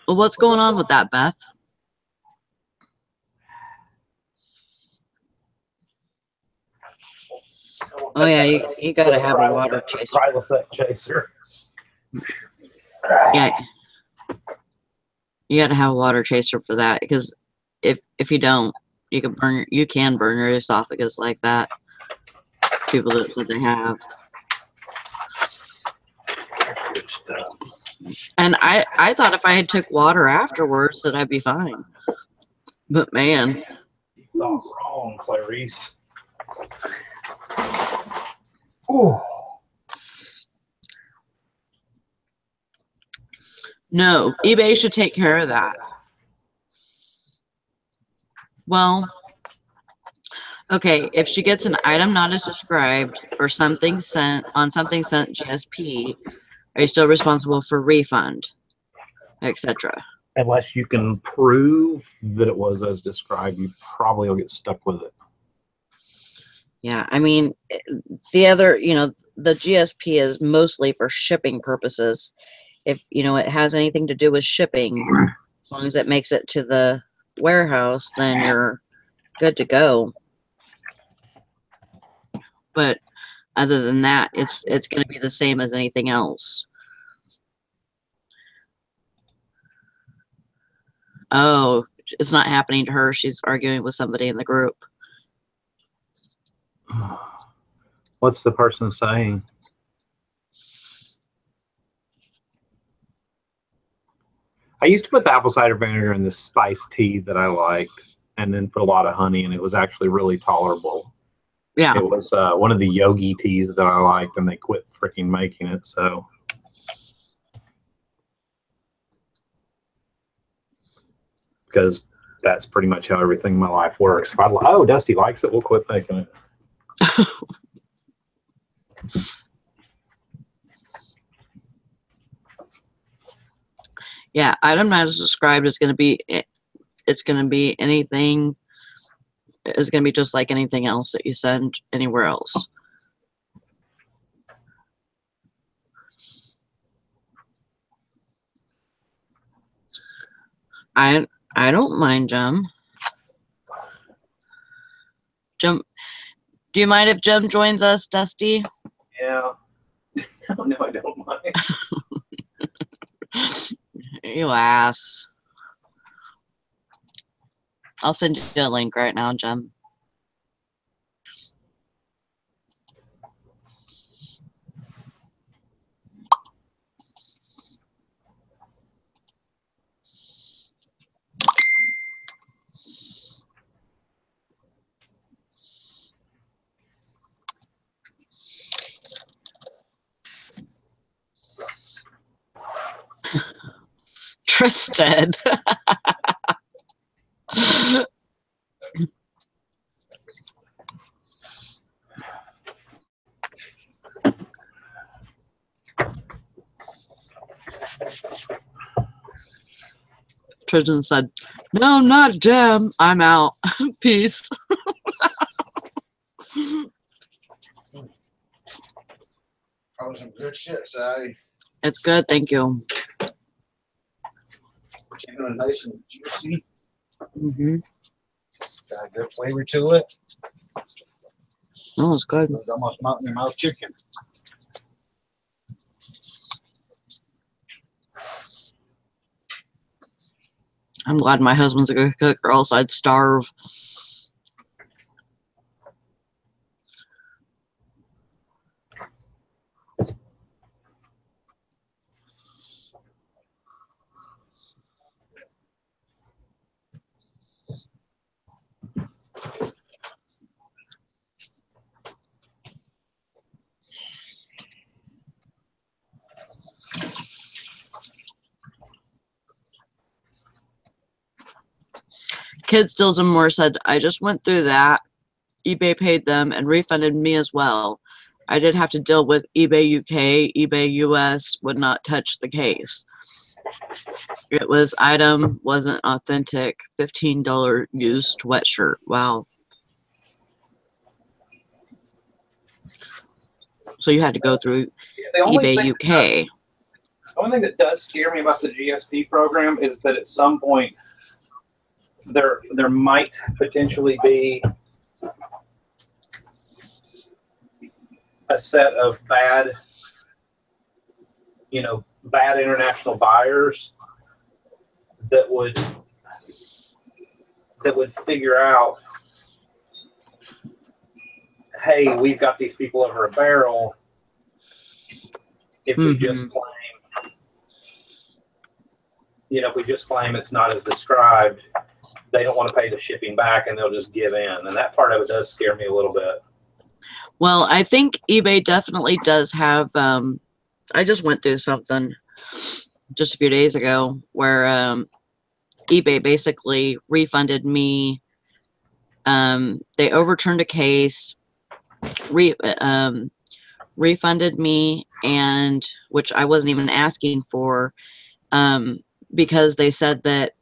Well, what's going on with that, Beth? Oh, yeah, you got to have a water chaser. chaser. Yeah. You got to have a water chaser for that, because if you don't, you can burn your esophagus like that. People that said they have. And I thought if I had took water afterwards that I'd be fine. But man. You thought wrong, Clarice. Ooh. No, eBay should take care of that. Well, okay, if she gets an item not as described or something sent GSP, are you still responsible for refund, etc.? Unless you can prove that it was as described, you probably will get stuck with it. Yeah, I mean, the other, the GSP is mostly for shipping purposes. If, it has anything to do with shipping, as long as it makes it to the warehouse, then you're good to go. But other than that, it's going to be the same as anything else. Oh, it's not happening to her. She's arguing with somebody in the group. What's the person saying? I used to put the apple cider vinegar in this spiced tea that I liked, and then put a lot of honey, and it was actually really tolerable. Yeah. It was one of the yogi teas that I liked, and they quit freaking making it. So, because that's pretty much how everything in my life works. If oh, Dusty likes it, we'll quit making it. Yeah, item not as described is going to be, it's going to be anything, is going to be just like anything else that you send anywhere else. I don't mind Jem. Jem, do you mind if Jem joins us, Dusty? Yeah. No, I don't mind. You ass. I'll send you a link right now, Jem. interested. Tristan said, "No, not Jim. I'm out. Peace." Probably some good shit, Si. It's good, thank you. Keeping it nice and juicy. Mm-hmm. Got a good flavor to it. Oh, it's good. It's almost melt in your mouth chicken. I'm glad my husband's a good cook, or else I'd starve. Kid Stills and More said, "I just went through that. eBay paid them and refunded me as well. I did have to deal with eBay UK. eBay US would not touch the case. It was item, wasn't authentic. $15 used sweatshirt." Wow. So you had to go through The only eBay thing UK. The only thing that does scare me about the GSP program is that at some point there might potentially be a set of bad international buyers that would figure out, hey, we've got these people over a barrel. If we just claim, if we just claim it's not as described, they don't want to pay the shipping back and they'll just give in. And that part of it does scare me a little bit. Well, I think eBay definitely does have, I just went through something just a few days ago where eBay basically refunded me. They overturned a case, refunded me, and which I wasn't even asking for, because they said that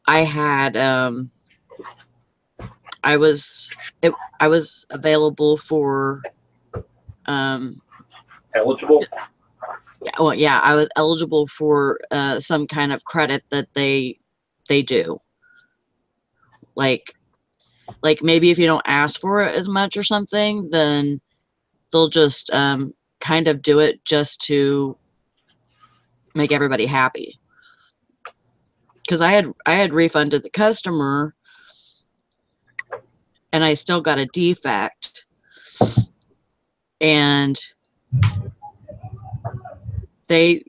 I had I was available for Eligible? yeah, I was eligible for some kind of credit that they do. Like maybe if you don't ask for it as much or something, then they'll just kind of do it just to make everybody happy. Because I had refunded the customer and I still got a defect, and they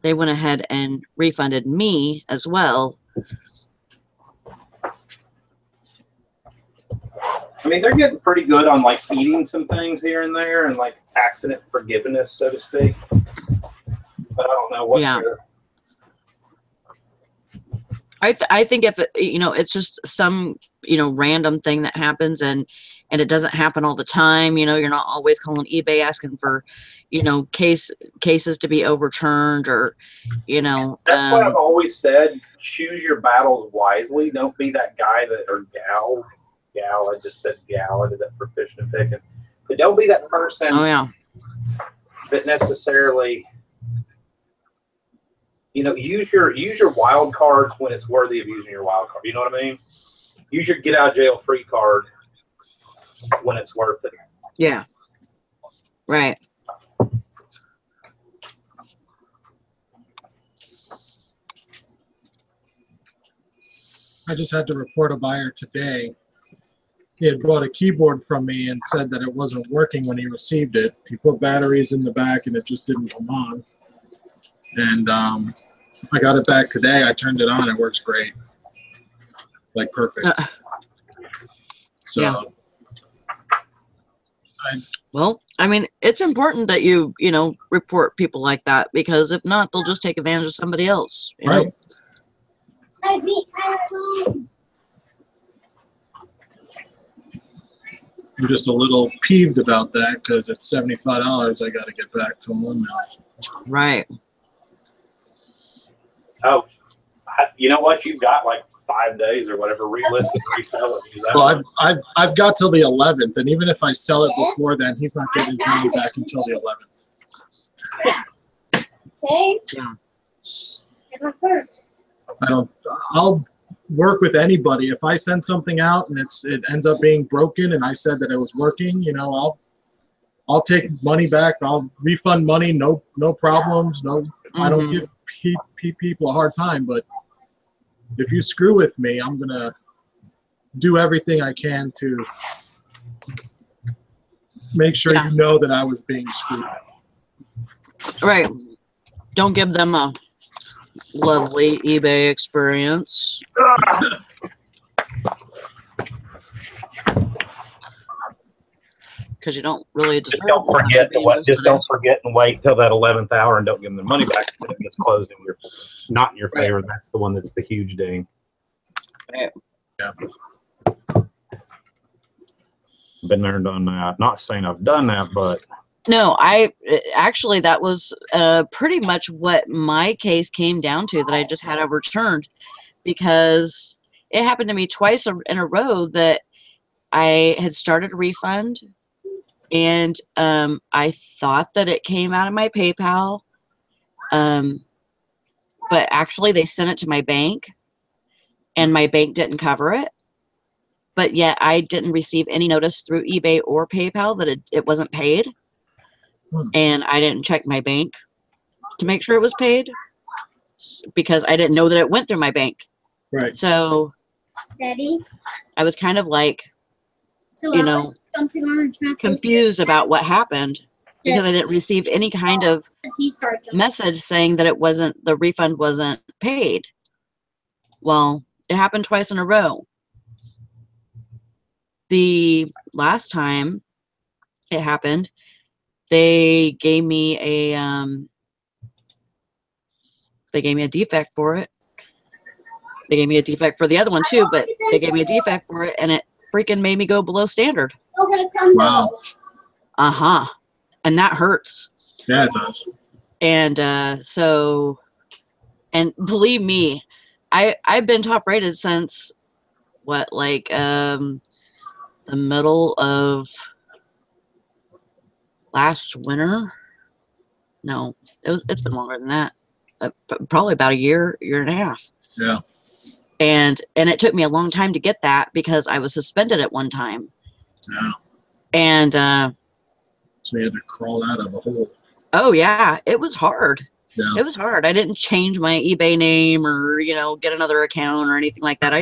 went ahead and refunded me as well. I mean, they're getting pretty good on like eating some things here and there and like accident forgiveness, so to speak. But I don't know what. Yeah. I think if it's just some random thing that happens and it doesn't happen all the time. You're not always calling eBay asking for cases to be overturned, or That's what I've always said. Choose your battles wisely. Don't be that guy or gal. I just said gal. I did that for fishing and picking. But don't be that person. Oh yeah. That necessarily. Use your wild cards when it's worthy of using your wild card. You know what I mean? Use your get out of jail free card when it's worth it. Yeah. Right. I just had to report a buyer today. He had bought a keyboard from me and said that it wasn't working when he received it. He put batteries in the back and it just didn't come on. And I got it back today. I turned it on. It works great. Like perfect. So yeah. Well, I mean, it's important that you know, report people like that, because if not, they'll just take advantage of somebody else. You Right. know? I'm just a little peeved about that because it's $75 I got to get back to them now. Right. Oh, you know what? You've got like 5 days or whatever. Relist and resell it. Use that Well, one. I've got till the 11th, and even if I sell it before then, he's not getting his money back until the 11th. Okay. Yeah. Get my first. I'll work with anybody. If I send something out and it ends up being broken, and I said that it was working, you know, I'll take money back. I'll refund money. No problems. No, I don't give people a hard time. But if you screw with me, I'm gonna do everything I can to make sure you know that I was being screwed with. Right. Don't give them a lovely eBay experience. Because you don't really deserve Just don't forget to what. Just don't forget and wait till that 11th hour and don't give them their money back when it gets closed in your, not in your favor. That's the one that's the huge ding. Right. Yeah. Been there and done that. Not saying I've done that, but No, actually, that was pretty much what my case came down to, that I just had overturned, because it happened to me twice in a row that I had started a refund, and I thought that it came out of my PayPal, but actually they sent it to my bank, and my bank didn't cover it. But yet I didn't receive any notice through eBay or PayPal that it wasn't paid. And I didn't check my bank to make sure it was paid, because I didn't know that it went through my bank. Right. So Daddy. I was kind of like, So you I know, was jumping on the trampoline. confused about what happened, because I didn't receive any kind of He started jumping. message saying that the refund wasn't paid. Well, it happened twice in a row. The last time it happened, they gave me a defect for it. They gave me a defect for the other one too, but they gave me a defect for it, and it freaking made me go below standard. Wow. And that hurts. Yeah, it does. And so, and believe me, I've been top rated since what, like the middle of last winter. No, it's been longer than that. Probably about a year and a half. Yeah. And it took me a long time to get that, because I was suspended at one time. Yeah. And So you had to crawl out of a hole. oh yeah, it was hard. Yeah. It was hard. I didn't change my eBay name or, you know, get another account or anything like that.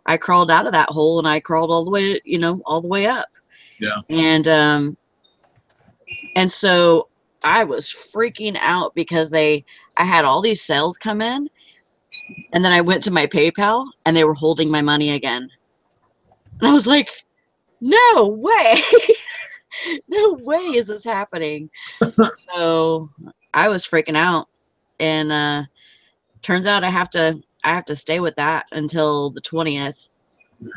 I crawled out of that hole, and I crawled all the way, you know, all the way up. Yeah. And so I was freaking out, because I had all these sales come in, and then I went to my PayPal and they were holding my money again. And I was like, no way. No way is this happening. So I was freaking out, and turns out I have to stay with that until the 20th.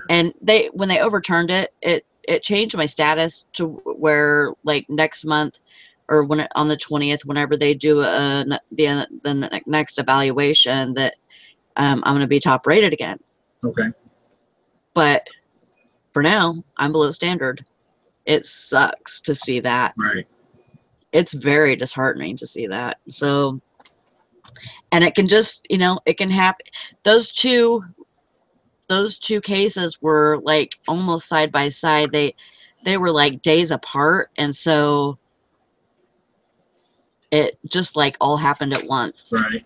And when they overturned it, it changed my status to where, like, next month, or on the 20th, whenever they do the next evaluation, that I'm going to be top rated again. Okay. But for now, I'm below standard. It sucks to see that. Right. It's very disheartening to see that. So, and it can just, you know, it can happen. Those two cases were like almost side by side. They were like days apart, and so it just like all happened at once. Right.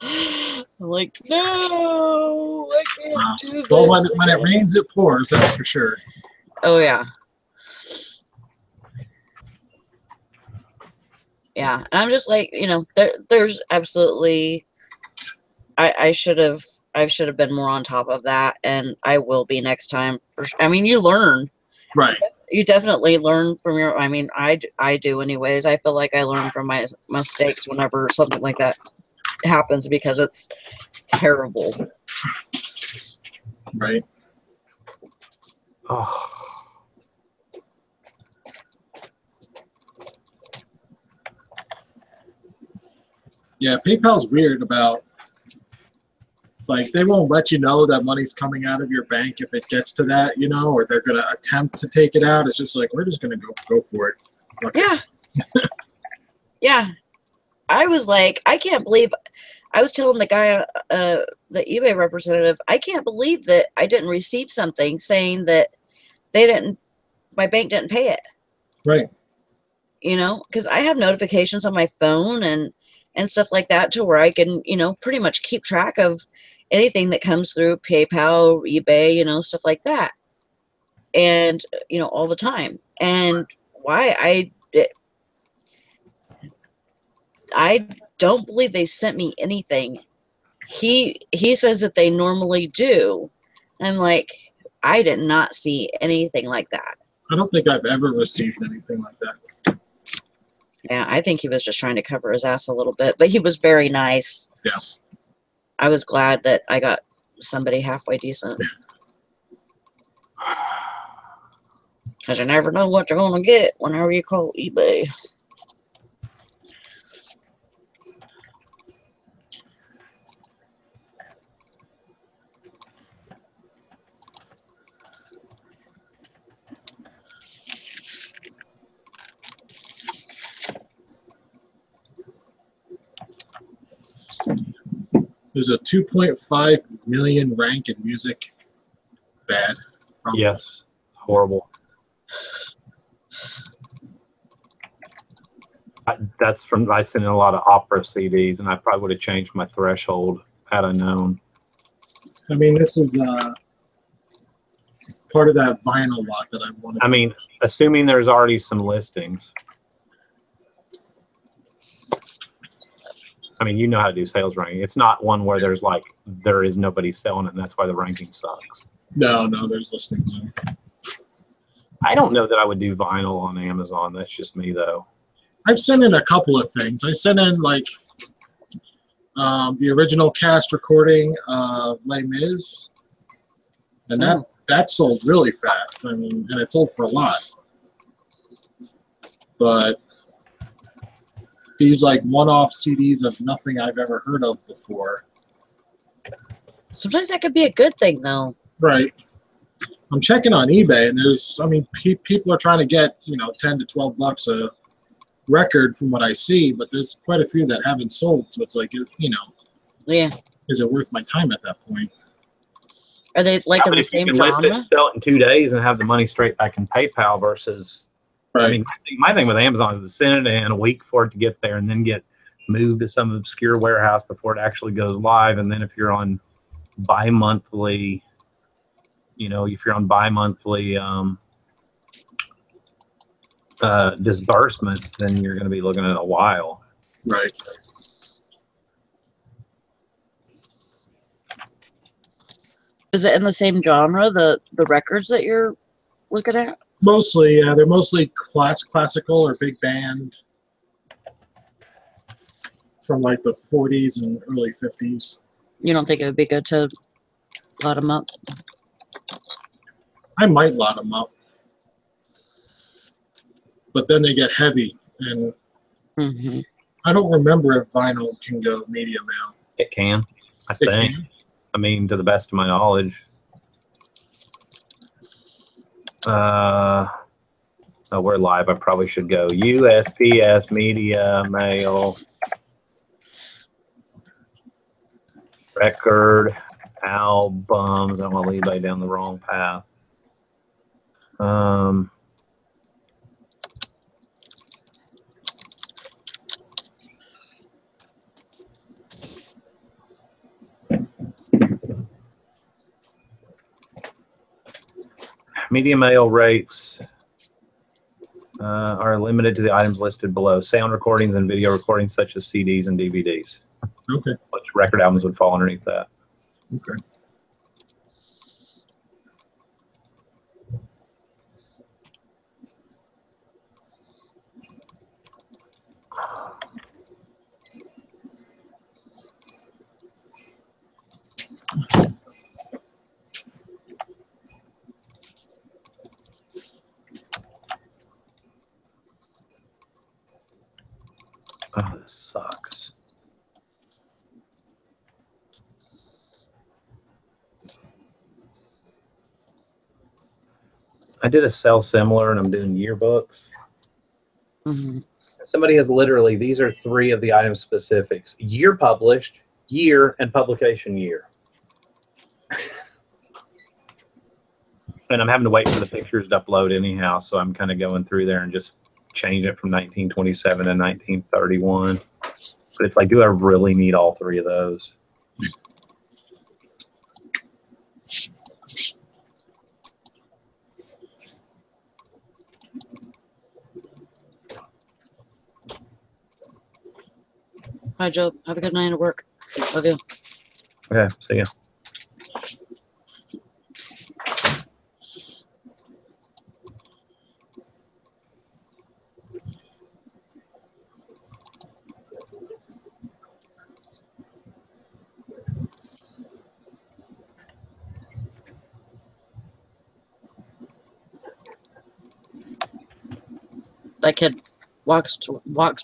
I'm like, no, I can't do this. Well, when it rains, it pours. That's for sure. Oh yeah. Yeah, and I'm just like, you know, there's absolutely, I should have been more on top of that, and I will be next time. I mean, you learn. Right. You definitely learn from your. I mean, I do anyways. I feel like I learn from my mistakes whenever something like that happens because it's terrible. Right. Oh. Yeah, PayPal's weird about, like, they won't let you know that money's coming out of your bank if it gets to that, you know, or they're going to attempt to take it out. It's just like, we're just going to go for it. Okay. Yeah. Yeah. I was like, I can't believe. I was telling the guy, the eBay representative, I can't believe that I didn't receive something saying that my bank didn't pay it. Right. You know, because I have notifications on my phone and stuff like that to where I can, you know, pretty much keep track of anything that comes through PayPal, eBay, you know, stuff like that. And, you know, all the time. And why I don't believe they sent me anything. He says that they normally do. I'm like, I did not see anything like that. I don't think I've ever received anything like that. Yeah, I think he was just trying to cover his ass a little bit, but he was very nice. Yeah. I was glad that I got somebody halfway decent. Because you never know what you're going to get whenever you call eBay. There's a 2.5 million rank in music. Bad. Probably. Yes. It's horrible. That's from, I sent in a lot of opera CDs, and I probably would have changed my threshold had I known. I mean, this is part of that vinyl lot that I wanted. I mean, assuming there's already some listings. I mean, you know how to do sales ranking. It's not one where there's like, there is nobody selling it, and that's why the ranking sucks. No, there's listings. I don't know that I would do vinyl on Amazon. That's just me, though. I've sent in a couple of things. I sent in, like, the original cast recording of Les Mis, and that sold really fast. I mean, and it sold for a lot. But these, like, one-off CDs of nothing I've ever heard of before. Sometimes that could be a good thing, though. Right. I'm checking on eBay, and there's, I mean, people are trying to get, you know, 10 to 12 bucks a record from what I see, but there's quite a few that haven't sold, so it's like, you know, Yeah. is it worth my time at that point? Are they like in the If you same can list it genre? and sell it in 2 days and have the money straight back in PayPal versus, Right. I mean, my thing with Amazon is to send it in a week for it to get there and then get moved to some obscure warehouse before it actually goes live. And then if you're on bi-monthly, you know, if you're on bi-monthly disbursements, then you're going to be looking at a while. Right. Is it in the same genre, the records that you're looking at? Mostly, yeah, they're mostly classical or big band from like the 40s and early 50s. You don't think it would be good to lot them up? I might lot them up, but then they get heavy, and I don't remember if vinyl can go media mail. It can, I think. I mean, to the best of my knowledge. Oh, we're live. I probably should go. USPS, media, mail, record, albums. I don't want to lead anybody down the wrong path. Media mail rates are limited to the items listed below. Sound recordings and video recordings such as CDs and DVDs. Okay. Which record albums would fall underneath that. Okay. Oh, this sucks. I did a sell similar, and I'm doing yearbooks. Mm-hmm. Somebody has literally, these are 3 of the item specifics: year published, year, and publication year. And I'm having to wait for the pictures to upload anyhow, so I'm kind of going through there and just change it from 1927 to 1931. But it's like, do I really need all 3 of those? Bye, Joe. Have a good night at work. Love you. Okay, see ya. That kid walks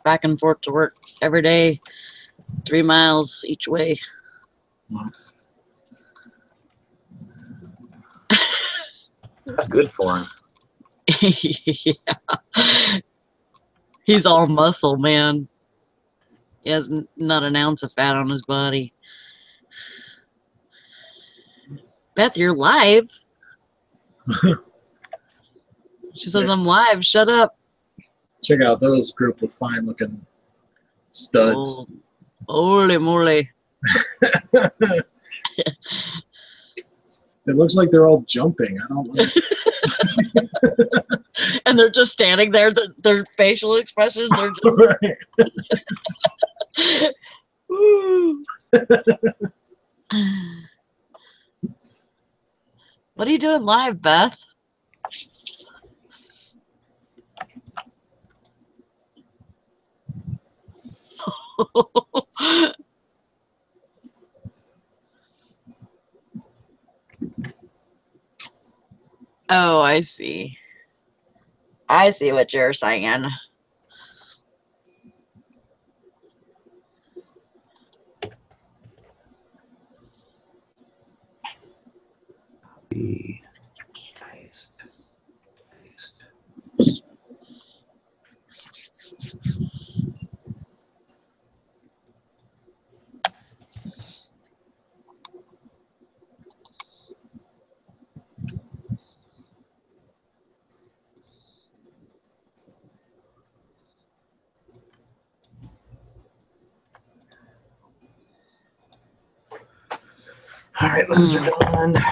back and forth to work every day, 3 miles each way. That's good for him. Yeah. He's all muscle, man. He has not an ounce of fat on his body. Beth, you're live. She says, I'm live. Shut up. Check out those group of fine looking studs. Oh, holy moly. It looks like they're all jumping. I don't like it. And they're just standing there. Their facial expressions are just. Right. Woo. What are you doing live, Beth? Oh, I see. I see what you're saying. Paste. All right, those are done. Green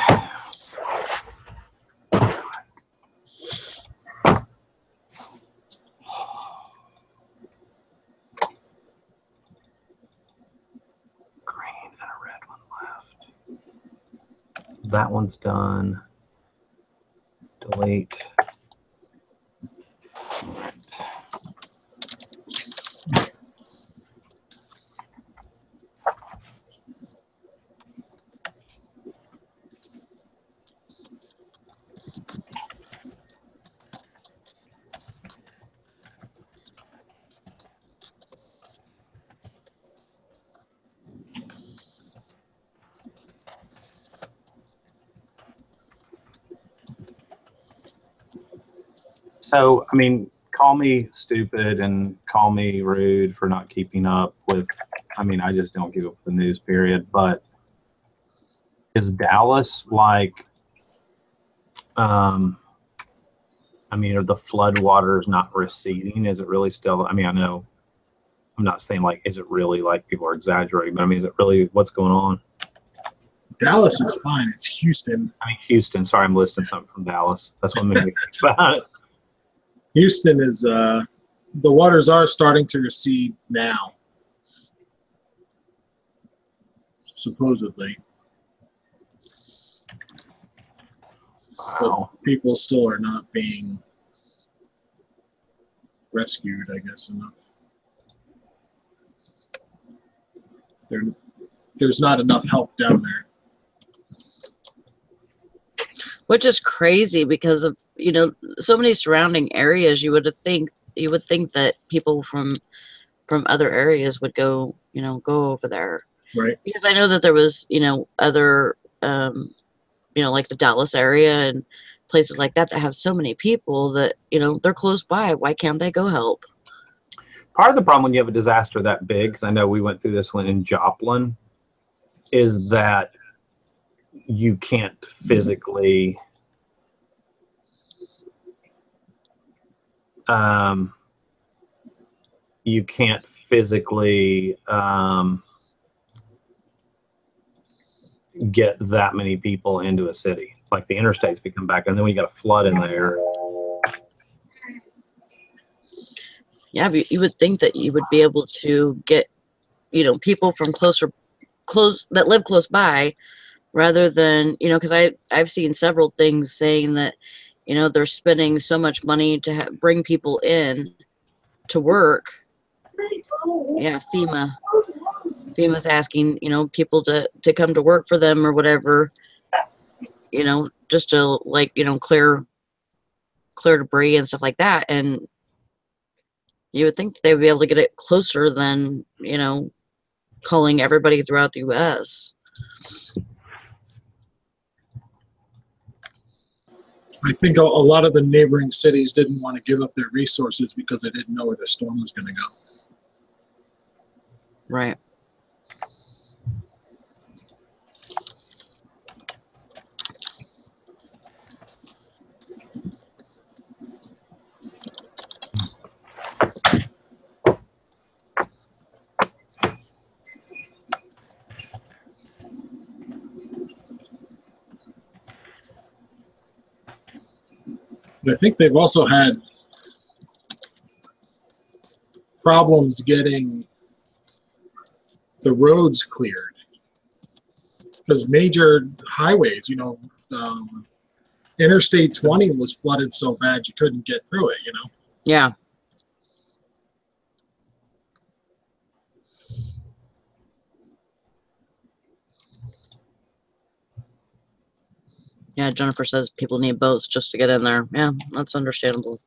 and a red one left. That one's done. Delete. So, I mean, call me stupid and call me rude for not keeping up with, I mean, I just don't keep up with the news, period. But is Dallas like, I mean, are the flood waters not receding? Is it really still, I mean, I know, I'm not saying like, is it really like people are exaggerating, but I mean, is it really, what's going on? Dallas is fine. It's Houston. I mean, Houston, sorry, I'm listing something from Dallas. That's what made me think about it. Houston is, the waters are starting to recede now. Supposedly. Wow. But people still are not being rescued, I guess, enough. There's not enough help down there. Which is crazy because of, so many surrounding areas. You would think that people from from other areas would go, go over there. Right. Because I know that there was, other, like the Dallas area and places like that have so many people that, they're close by. Why can't they go help? Part of the problem when you have a disaster that big, because I know we went through this one in Joplin, is that you can't physically get that many people into a city. Like the interstates become back, and then we got a flood in there. Yeah, but you would think that you would be able to get, people from close that live close by, rather than, because I've seen several things saying that, they're spending so much money to bring people in to work. Yeah, FEMA's asking, people to come to work for them or whatever, just to like, clear debris and stuff like that. And you would think they would be able to get it closer than, calling everybody throughout the US. I think a lot of the neighboring cities didn't want to give up their resources because they didn't know where the storm was going to go. Right. But I think they've also had problems getting the roads cleared because major highways, Interstate 20 was flooded so bad you couldn't get through it, Yeah. Yeah, Jennifer says people need boats just to get in there. Yeah, that's understandable.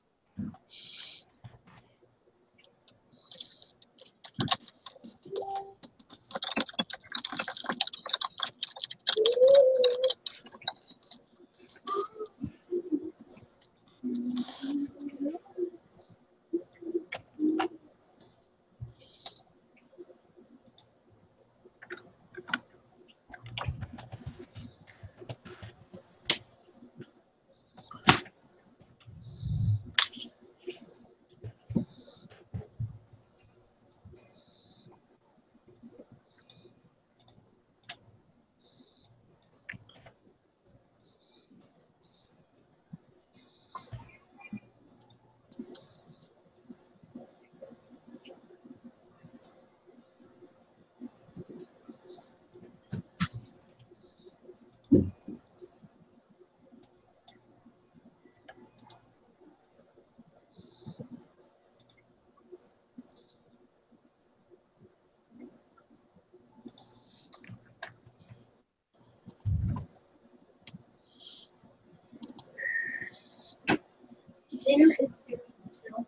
Dinner is soon, so.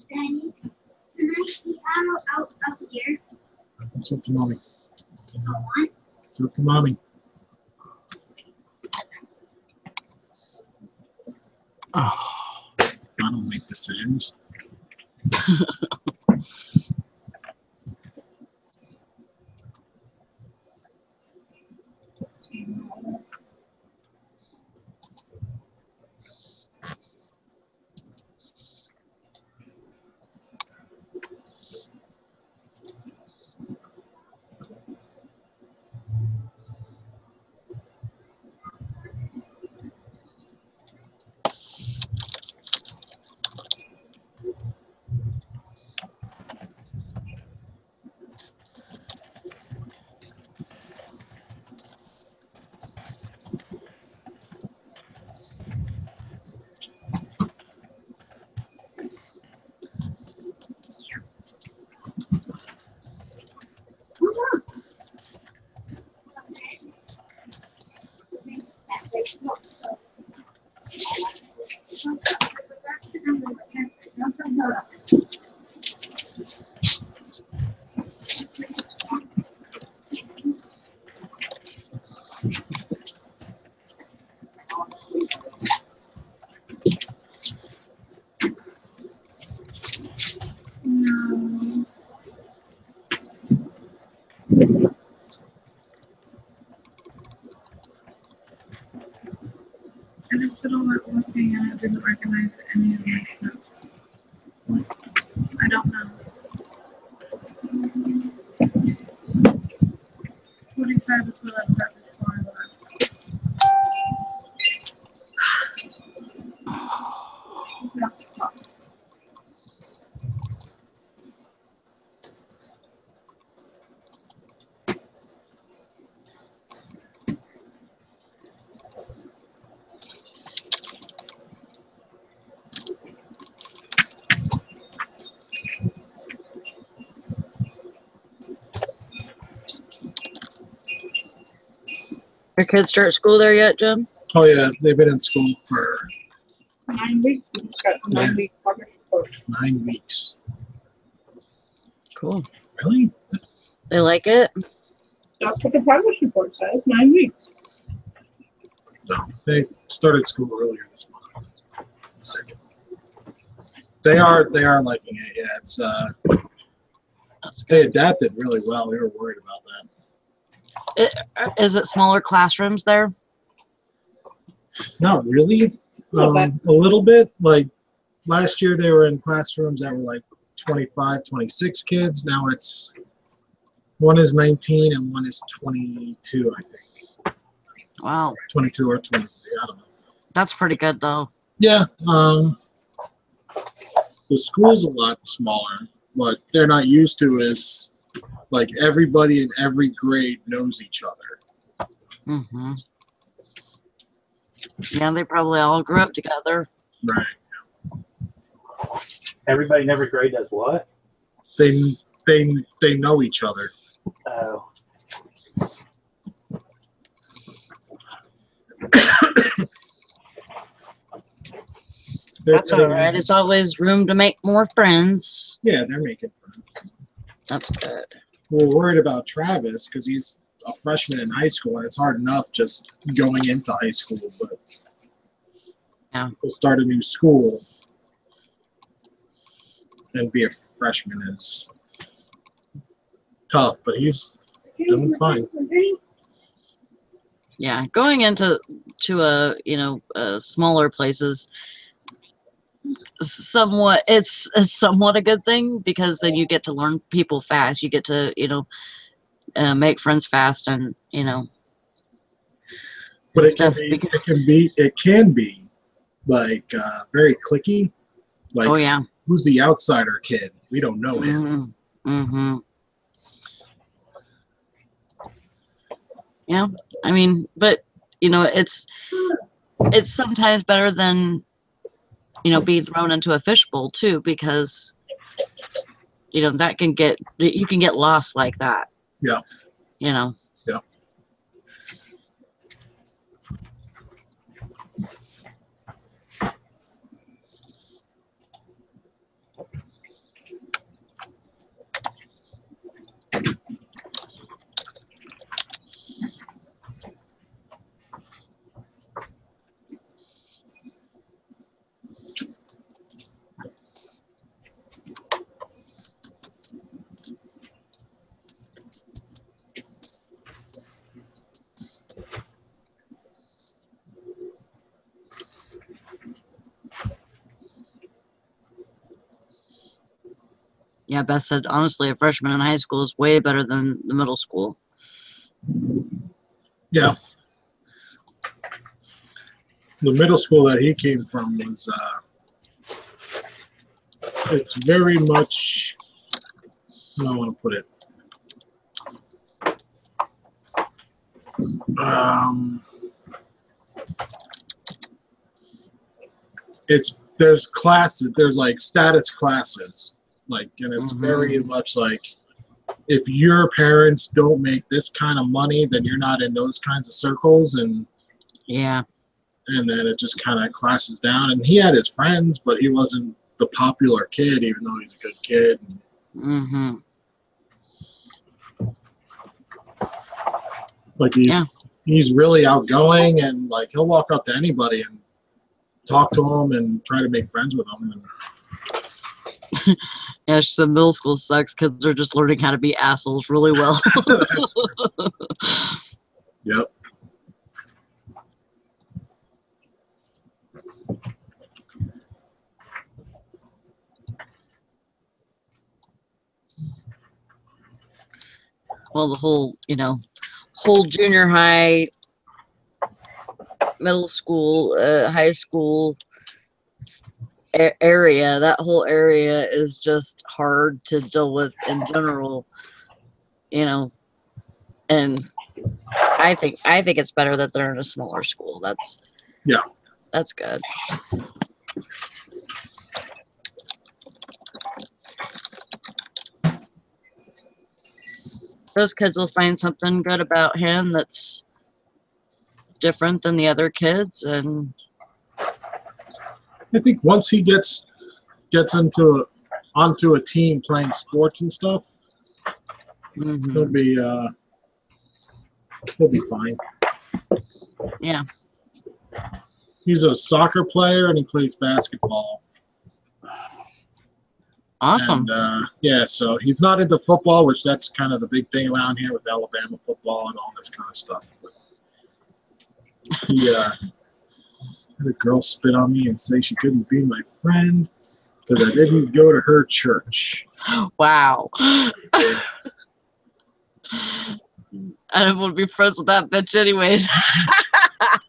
Daddy, can I eat out here? It's up to mommy. I want. It's up to mommy. Oh. I don't make decisions. No. I just did all that looking and it didn't recognize any of my steps. I don't know. 45 is what I've got before. That sucks. Your kids start school there yet, Jim? Oh yeah, they've been in school for 9 weeks. We just got the 9-week progress report. 9 weeks. Cool. Really? They like it? That's what the progress report says. 9 weeks. No, they started school earlier this month. Second. They are liking it. Yeah, it's they adapted really well. We were worried about that. Is it smaller classrooms there? Not really. A little bit. Like last year, they were in classrooms that were like 25, 26 kids. Now it's one is 19 and one is 22, I think. Wow. 22 or 23. I don't know. That's pretty good, though. Yeah. The school's a lot smaller. What they're not used to is like everybody in every grade knows each other. Mm-hmm. Yeah, they probably all grew up together. Right. Everybody in every grade does what? They know each other. Oh. That's all right. It's always room to make more friends. Yeah, they're making friends. That's good. We're worried about Travis because he's a freshman in high school, and it's hard enough just going into high school. But yeah, to start a new school and be a freshman is tough. But he's doing fine. Yeah, going into smaller places. It's somewhat a good thing because then you get to learn people fast. You get to make friends fast, and But it can be like very cliquey. Like, oh yeah, who's the outsider kid? We don't know him. Mm-hmm. Yeah, I mean, but it's sometimes better than being thrown into a fishbowl too, because that you can get lost like that. Yeah. Yeah. Yeah, Beth said, honestly, a freshman in high school is way better than the middle school. Yeah. The middle school that he came from was, it's very much, how do I want to put it? There's classes, there's like status classes. Like, and it's very much like, if your parents don't make this kind of money, then you're not in those kinds of circles, and yeah, and then it just kind of classes down. And he had his friends, but he wasn't the popular kid, even though he's a good kid. Mm-hmm. Like he's really outgoing, and like he'll walk up to anybody and talk to them and try to make friends with them. And Yeah, she said middle school sucks. Kids are just learning how to be assholes really well. yep. Well, the whole, whole junior high, middle school, high school area, that whole area is just hard to deal with in general, and I think it's better that they're in a smaller school. That's good. Those kids will find something good about him that's different than the other kids, and I think once he gets onto a team playing sports and stuff, he'll be fine. Yeah. He's a soccer player and he plays basketball. Awesome. And, so he's not into football, which that's kind of the big thing around here with Alabama football and all this kind of stuff. But he had a girl spit on me and say she couldn't be my friend because I didn't go to her church. Wow. I don't want to be friends with that bitch anyways.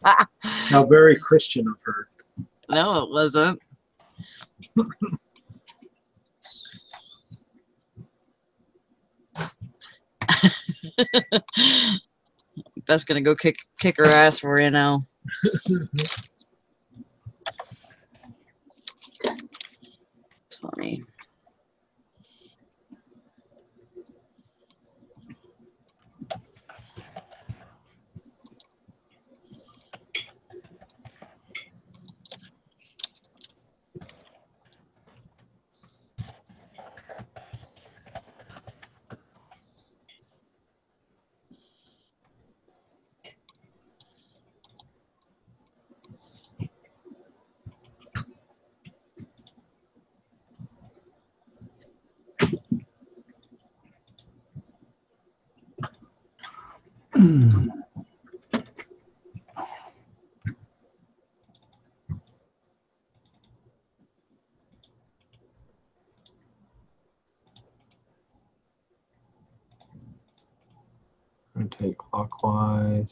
How very Christian of her. No, it wasn't. Beth's gonna go kick her ass for you now. Funny. Rotate clockwise.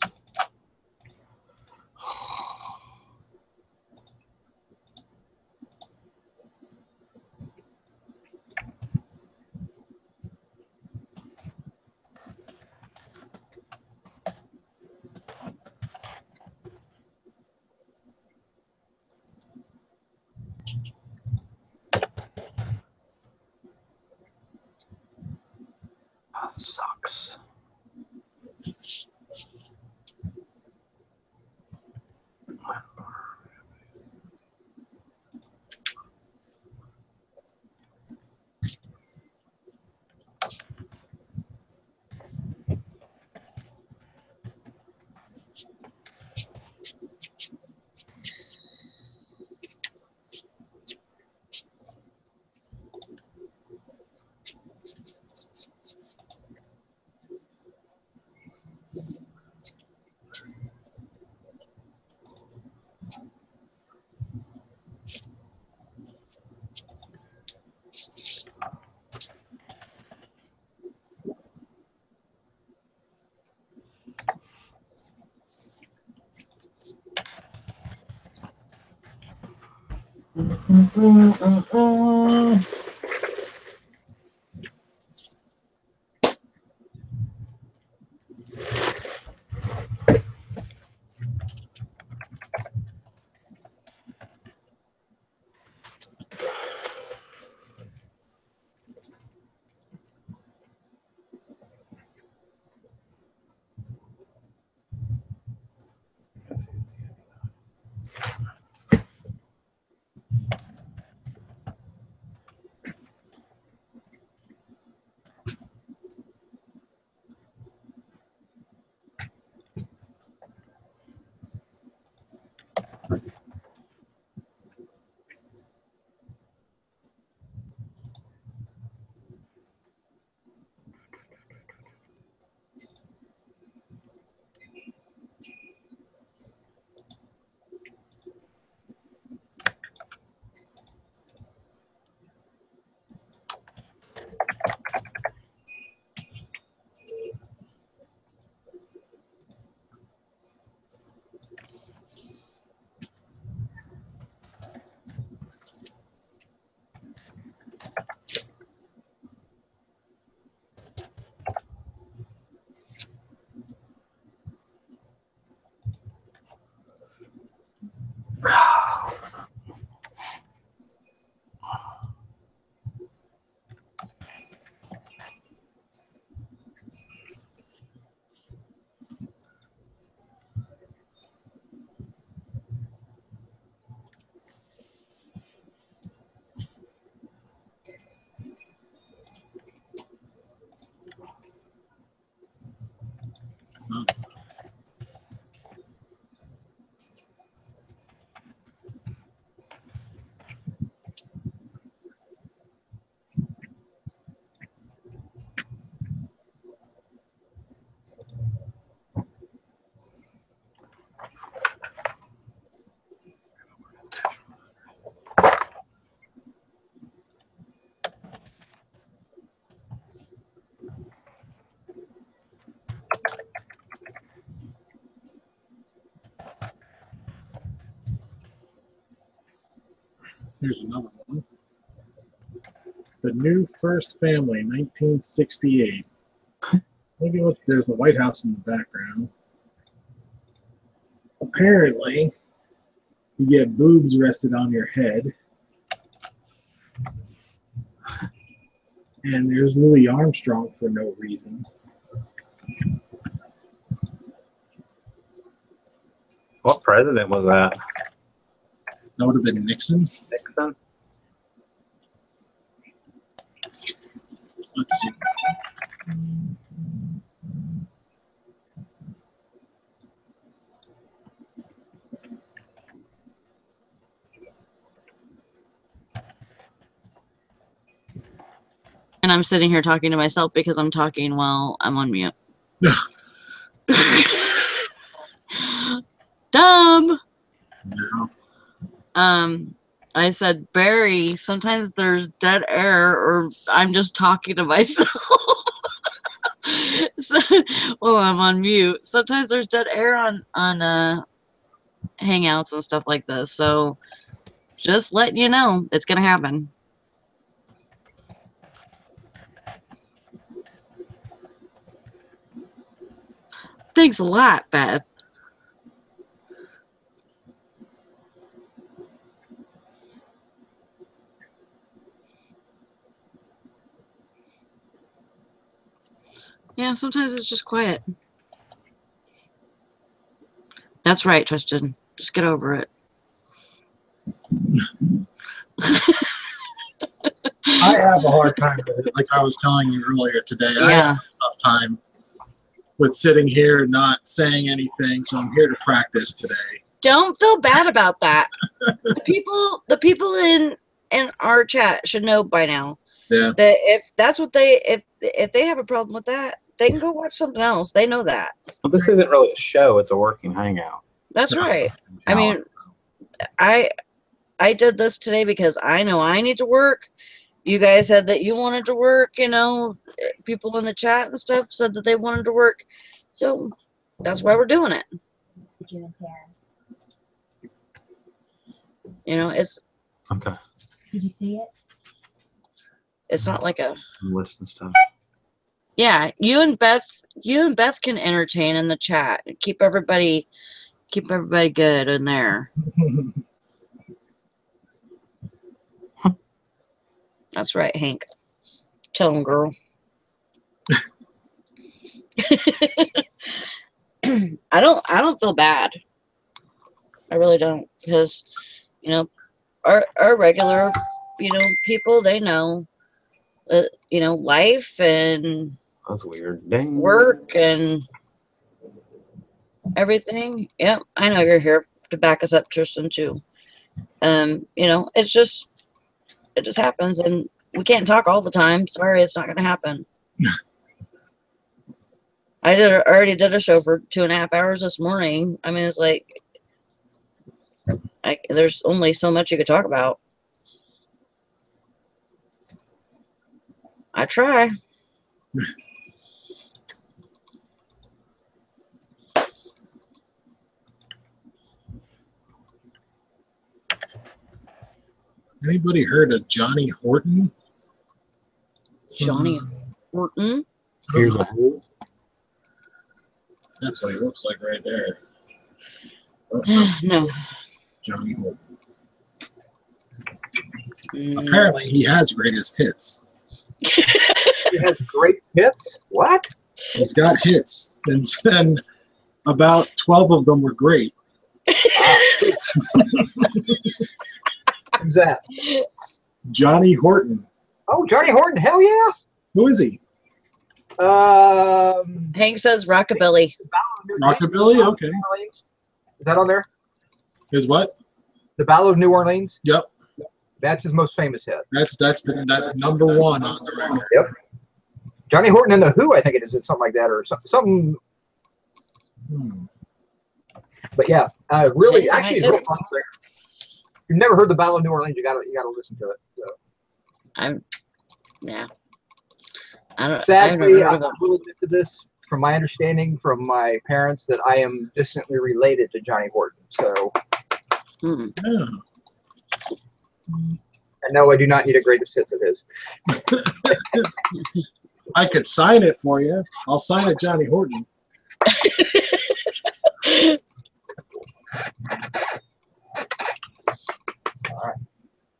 Sucks. Here's another one. The New First Family, 1968. Maybe look, there's the White House in the background. Apparently, you get boobs rested on your head. And there's Louis Armstrong for no reason. What president was that? That would have been Nixon. Nixon? Let's see. And I'm sitting here talking to myself because I'm talking while I'm on mute. Dumb. No. I said, Barry, sometimes there's dead air or I'm just talking to myself. So, well, I'm on mute. Sometimes there's dead air on Hangouts and stuff like this. So just letting you know, it's going to happen. Thanks a lot, Beth. Yeah, sometimes it's just quiet. That's right, Tristan. Just get over it. I have a hard time with it. Like I was telling you earlier today, I have a tough time with sitting here and not saying anything, so I'm here to practice today. Don't feel bad about that. The people in our chat should know by now. Yeah. That if that's what they if they have a problem with that, they can go watch something else. They know that. Well, this isn't really a show, it's a working hangout. That's right. I mean, I did this today because I know I need to work. You guys said that you wanted to work, you know, people in the chat and stuff said that they wanted to work. So that's why we're doing it. You know, it's Okay. Did you see it? It's not like a List and stuff. yeah, you and Beth can entertain in the chat and keep everybody good in there. That's right, Hank. Tell him, girl. I don't feel bad. I really don't, because you know, our regular, you know, people, they know you know, life and That's weird. Dang. work and everything. Yep, I know you're here to back us up, Tristan, too. You know, it just happens, and we can't talk all the time. Sorry, it's not going to happen. I already did a show for 2.5 hours this morning. I mean, it's like, there's only so much you could talk about. I try. Anybody heard of Johnny Horton? Johnny Horton? Here's a That's what he looks like right there. No. Johnny Horton. Mm. Apparently, he has greatest hits. He has great hits? What? He's got hits, and then about 12 of them were great. Who's that? Johnny Horton. Oh, Johnny Horton. Hell yeah. Who is he? Hank says rockabilly. Rockabilly? Okay. Is that on there? Is what? The Battle of New Orleans? Yep. That's his most famous hit. That's number one on the record. Yep. Johnny Horton and the Who, I think it is. It's something like that, or something. But yeah, really, actually, it's real fun singer. If you've never heard the Battle of New Orleans, you gotta listen to it. So. Yeah. I don't. Sadly, I will admit to this. From my understanding from my parents, that I am distantly related to Johnny Horton. So. Yeah. And no, I do not need a greatest hits of his. I could sign it for you. I'll sign it, Johnny Horton. Did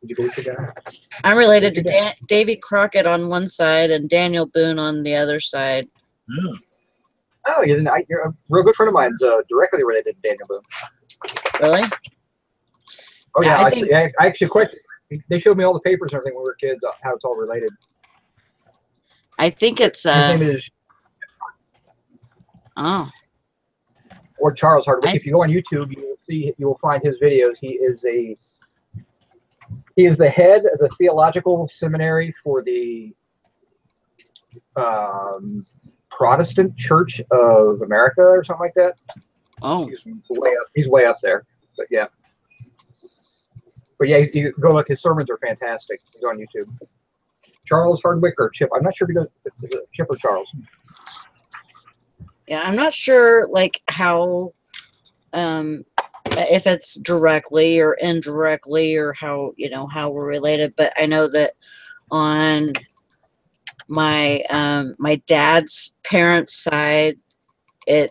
you go with your guy? I'm related to Davy Crockett on one side and Daniel Boone on the other side. Yeah. Oh, you're a real good friend of mine's directly related to Daniel Boone. Really? Oh yeah, Yeah, I actually questioned. They showed me all the papers and everything when we were kids, how it's all related. I think it's His name is or Charles Hardwick. If you go on YouTube, you will find his videos. He is the head of the theological seminary for the Protestant Church of America or something like that. Oh, he's way up there. But yeah, you go look. His sermons are fantastic. He's on YouTube. Charles Hardwick or Chip? I'm not sure if he does Chip or Charles. yeah, I'm not sure like how, if it's directly or indirectly or how, how we're related, but I know that on my my dad's parents' side, I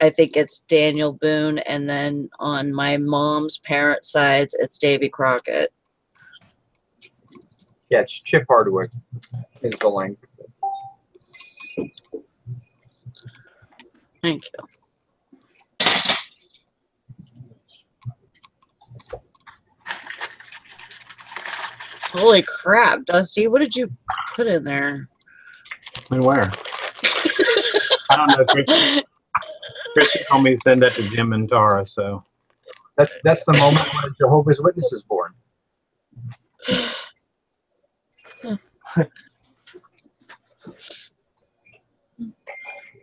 think it's Daniel Boone, and then on my mom's parents' sides, it's Davy Crockett. Yeah, it's Chip Hardwick is the link. Thank you. Holy crap, Dusty, what did you put in there? And where? I don't know. Christian told me to send that to Jim and Tara, so. That's the moment when Jehovah's Witness is born.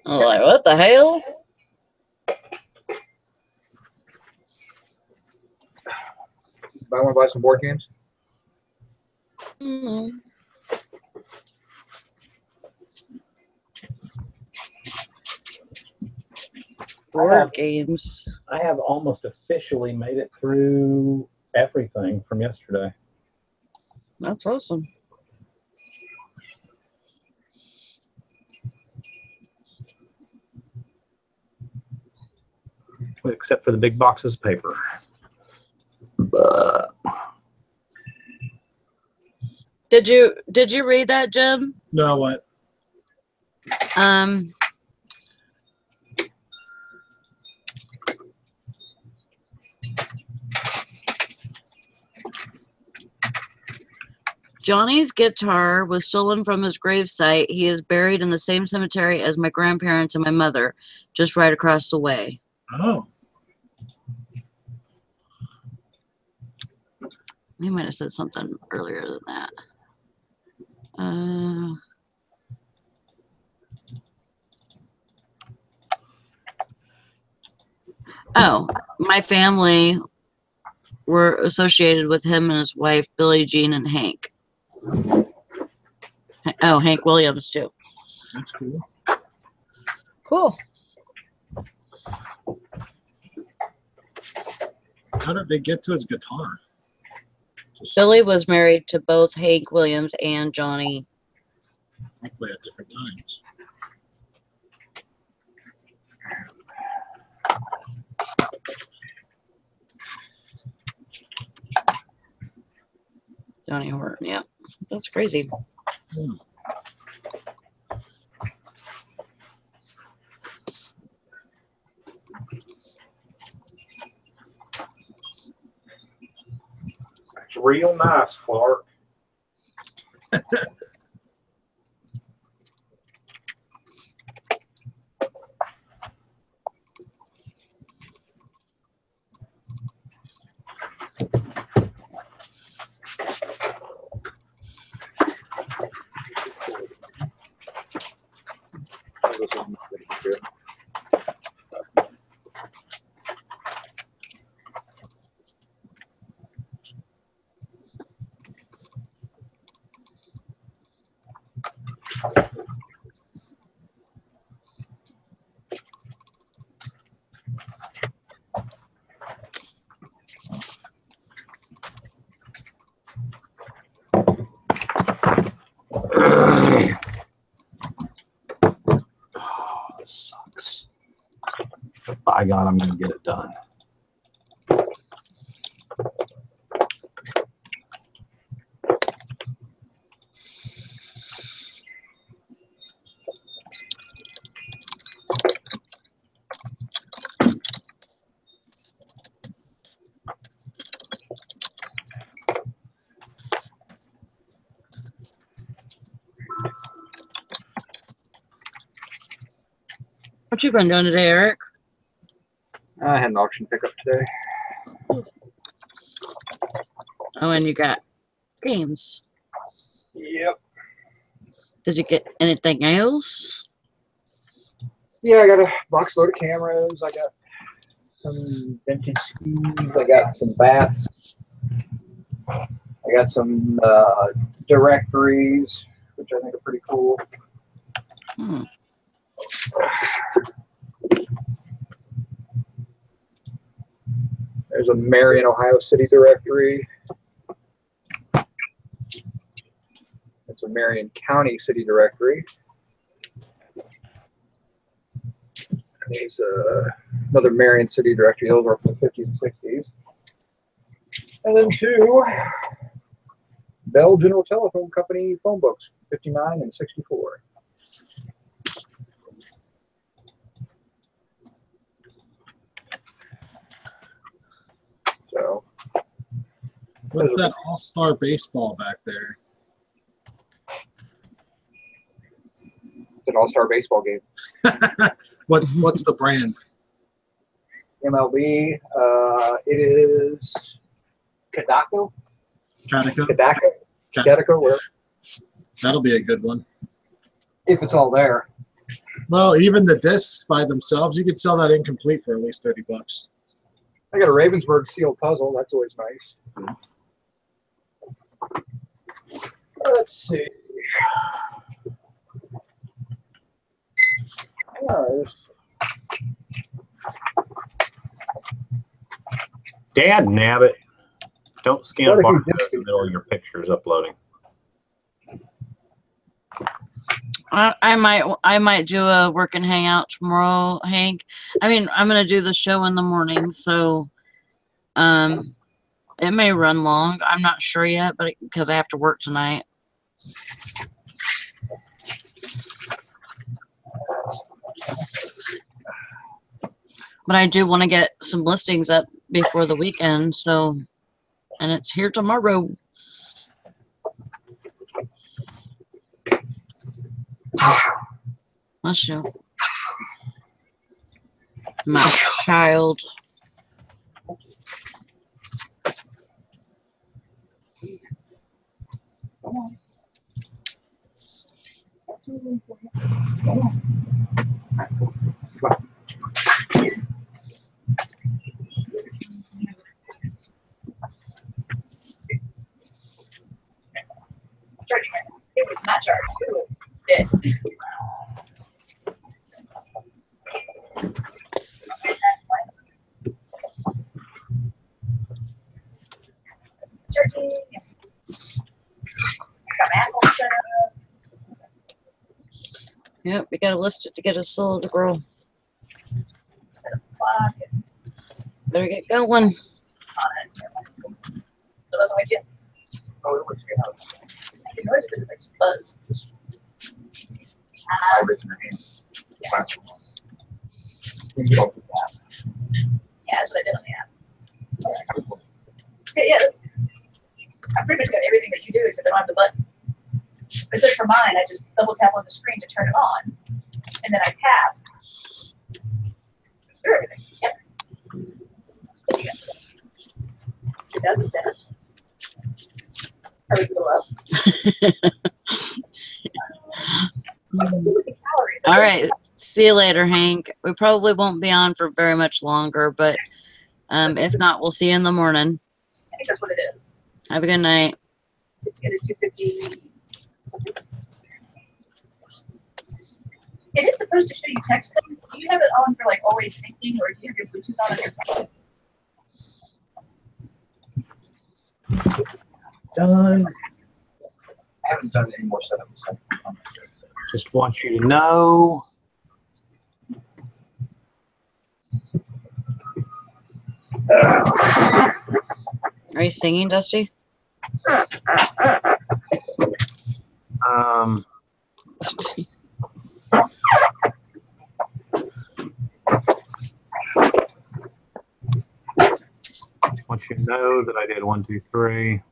I'm like, what the hell? I want to buy some board games. Mm-hmm. Board games. I have almost officially made it through everything from yesterday. That's awesome. Except for the big boxes of paper. Did you read that, Jim? No, what? Johnny's guitar was stolen from his gravesite. He is buried in the same cemetery as my grandparents and my mother, just right across the way. Oh. He might have said something earlier than that. Oh, my family were associated with him and his wife, Billie Jean and Hank. Oh, Hank Williams, too. That's cool. Cool. How did they get to his guitar? Billy was married to both Hank Williams and Johnny. Hopefully at different times. Johnny Horton, yeah. That's crazy. Hmm. It's real nice, Clark. by God, I'm going to get it done. What you been doing today, Eric? I had an auction pickup today. Oh, and you got games. Yep. Did you get anything else? Yeah, I got a box load of cameras. I got some vintage skis. I got some bats. I got some directories, which I think are pretty cool. Hmm. There's a Marion, Ohio City directory. It's a Marion County City directory. There's another Marion City directory. Those are from the 50s and 60s. And then two Bell General Telephone Company phone books, 59 and 64. So, What's that All-Star Baseball back there? it's an all-star baseball game. What's the brand? MLB, it is Kadako? Catico? Kadako, whatever. That'll be a good one. If it's all there. Well, even the discs by themselves, you could sell that incomplete for at least $30. I got a Ravensburg sealed puzzle. That's always nice. Let's see. Dad nabbit. Don't scan What if bar you in did- the middle of your pictures uploading. I might do a working hangout tomorrow, Hank. I mean, I'm gonna do the show in the morning, so it may run long. I'm not sure yet, but because I have to work tonight. But I do want to get some listings up before the weekend, so, and it's here tomorrow. Bless you. My child. It was not charged. It was dead. Turkey. Got apples set up. Yep, we gotta list it to get it sold, girl. Set up a clock and Better get going. on it. So that's what I get. Oh, it looks good. I can noise it because it makes buzz. Yeah, that's what I did on the app. Yeah, I pretty much got everything that you do except I don't have the button. But so for mine, I just double tap on the screen to turn it on, and then I tap. Screw everything. Yep. There you go. 2,000 steps. Hurry to the left. What's it do with the calories? All right. See you later, Hank. We probably won't be on for very much longer, but if not, we'll see you in the morning. I think that's what it is. Have a good night. It's at a 250. It is supposed to show you text things. Do you have it on for like always syncing, or do you have your Bluetooth on your phone? Done. I haven't done any more setups. Just want you to know Are you singing, Dusty? Want you to know that I did 1, 2, 3.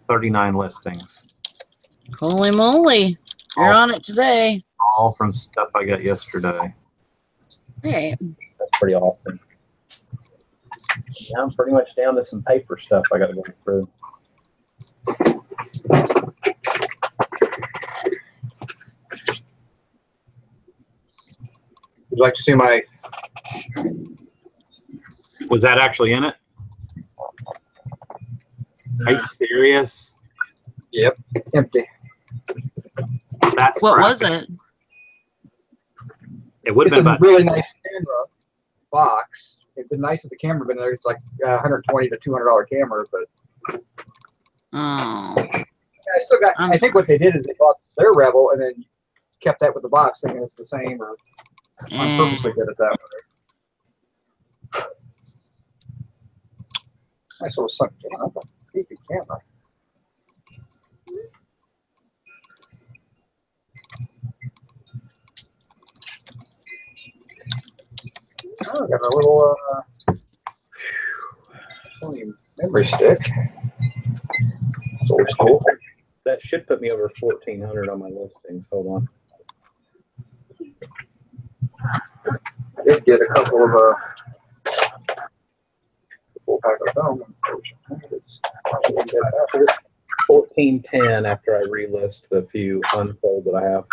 $39 listings. Holy moly. You're on it today. All from stuff I got yesterday. Hey. That's pretty awesome. Yeah, I'm pretty much down to some paper stuff I got to go through. Would you like to see my... Was that actually in it? Are you serious? Yep, empty. That's What crap. was it? It would have It's been a about really nice camera box. It'd been nice if the camera been there. It's like $120 to $200 camera, but Oh. I still got. I'm I think what they did is they bought their Rebel and then kept that with the box, thinking it's the same, or on purpose they did it that way. Nice little sucker. That's a creepy camera. Oh, got a little memory stick. It's old school. That should put me over 1,400 on my listings. Hold on. I did get a couple of full pack of film. 1410 after I relist the few unsold that I have.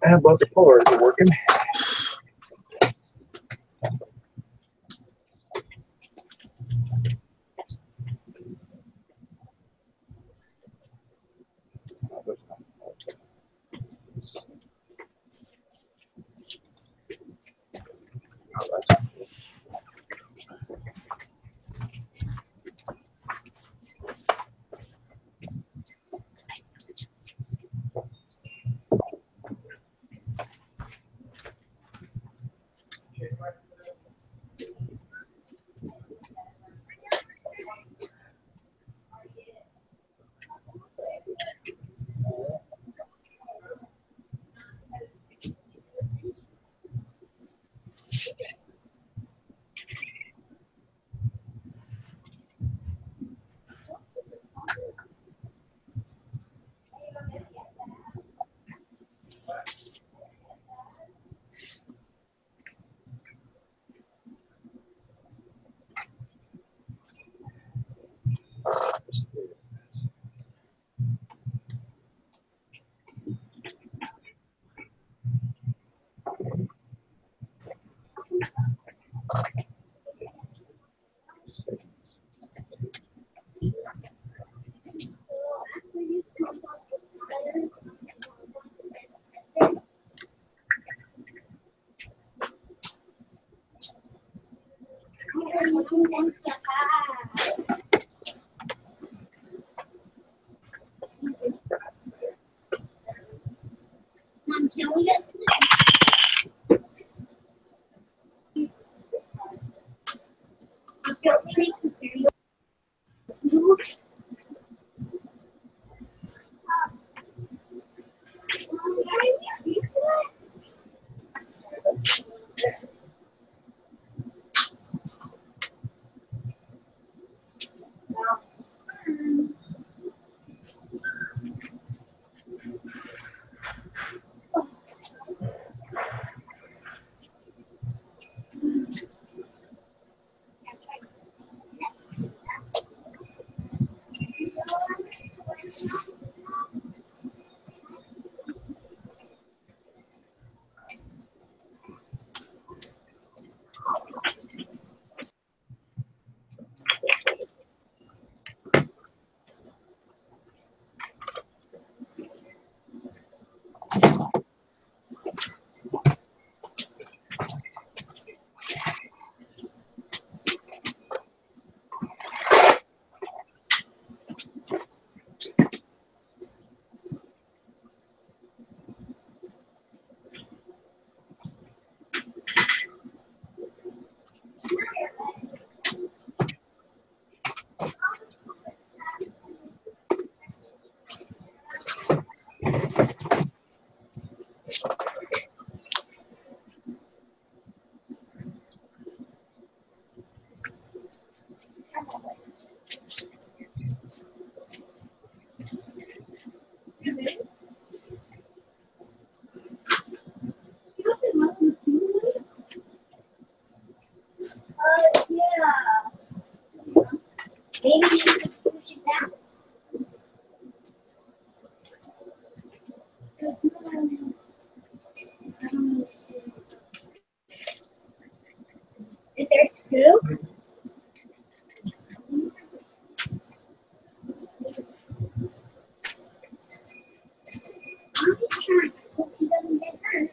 And both the pullers are working. screw? I'm just trying to hope he doesn't get hurt.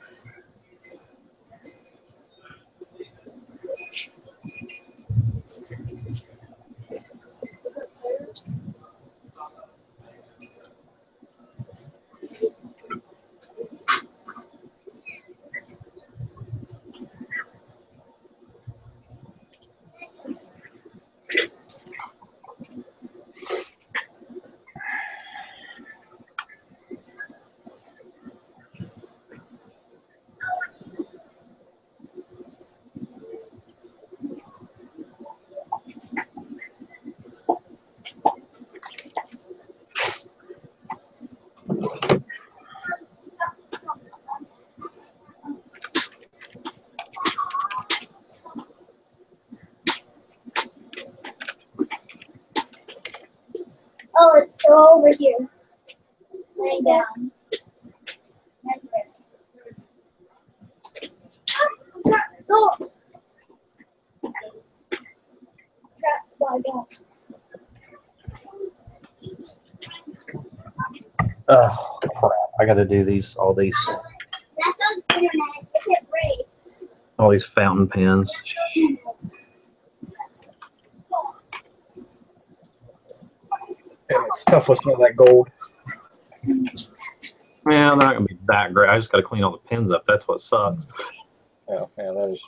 Oh, it's so over here. Laying down. Right there. Trap dogs. Trap by dogs. Oh crap! I got to do all these That's us internet. If it breaks. all these fountain pens. Yeah, it's tough with some of that gold. Man, they're not gonna be that great. I just got to clean all the pins up. That's what sucks. Yeah, that is.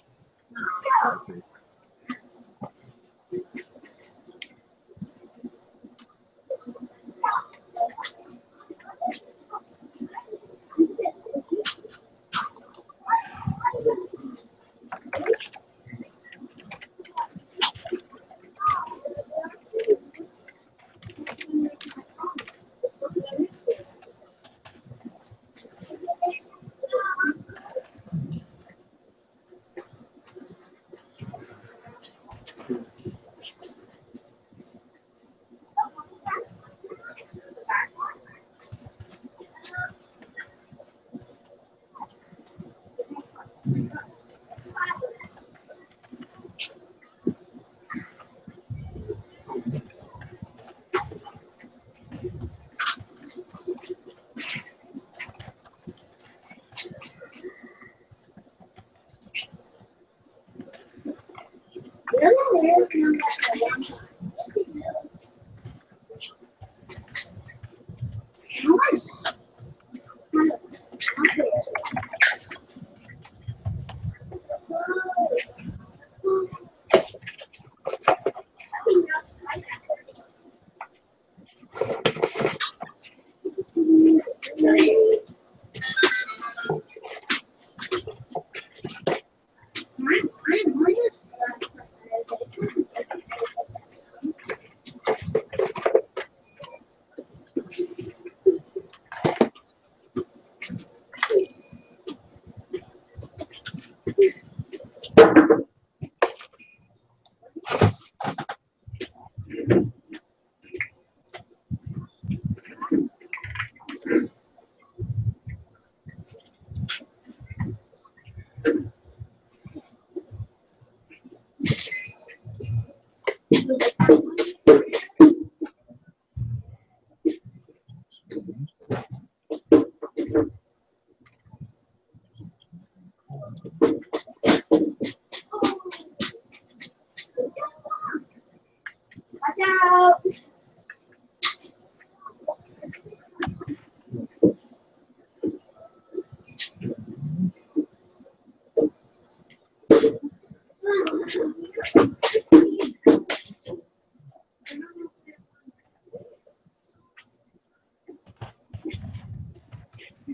Watch out!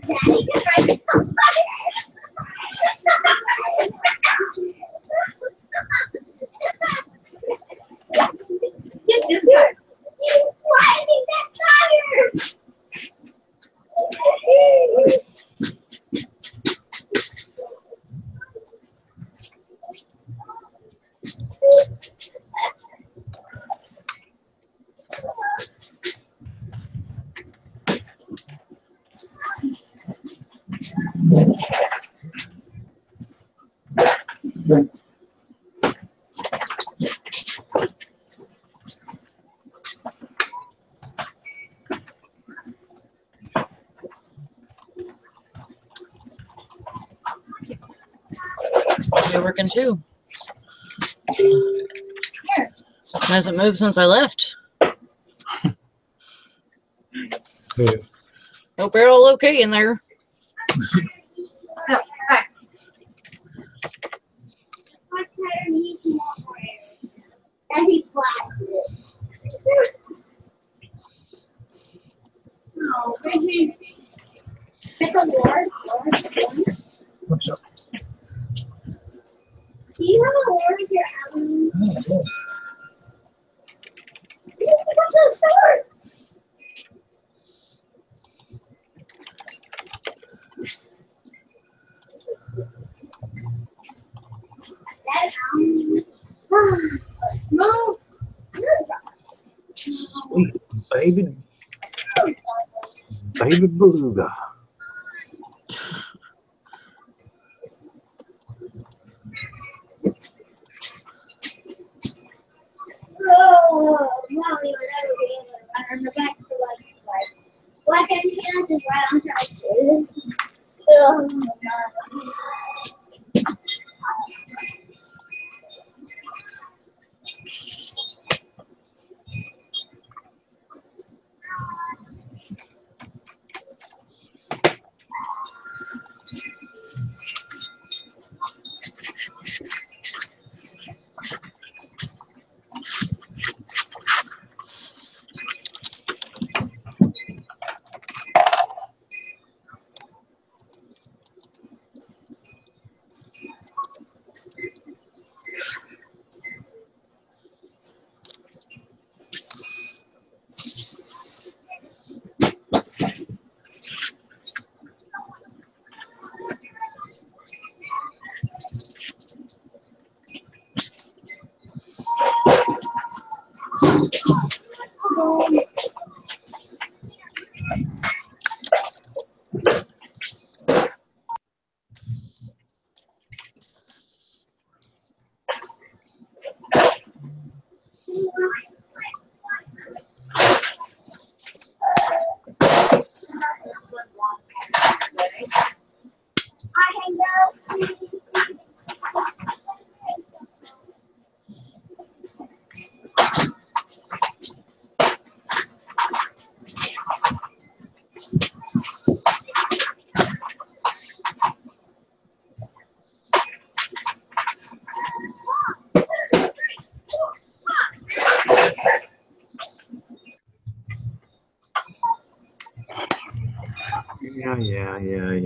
Daddy, get right. Get inside. Why I need that tire? be working too. Hasn't moved since I left. Yeah. Hope they're all okay in there. What's up? Do you have a word here, Alan? Oh, cool. You have to go to the store. No. Sweet baby beluga. Oh, Mommy would never be able to run on her back for like I can't just ride on her shoes. Oh,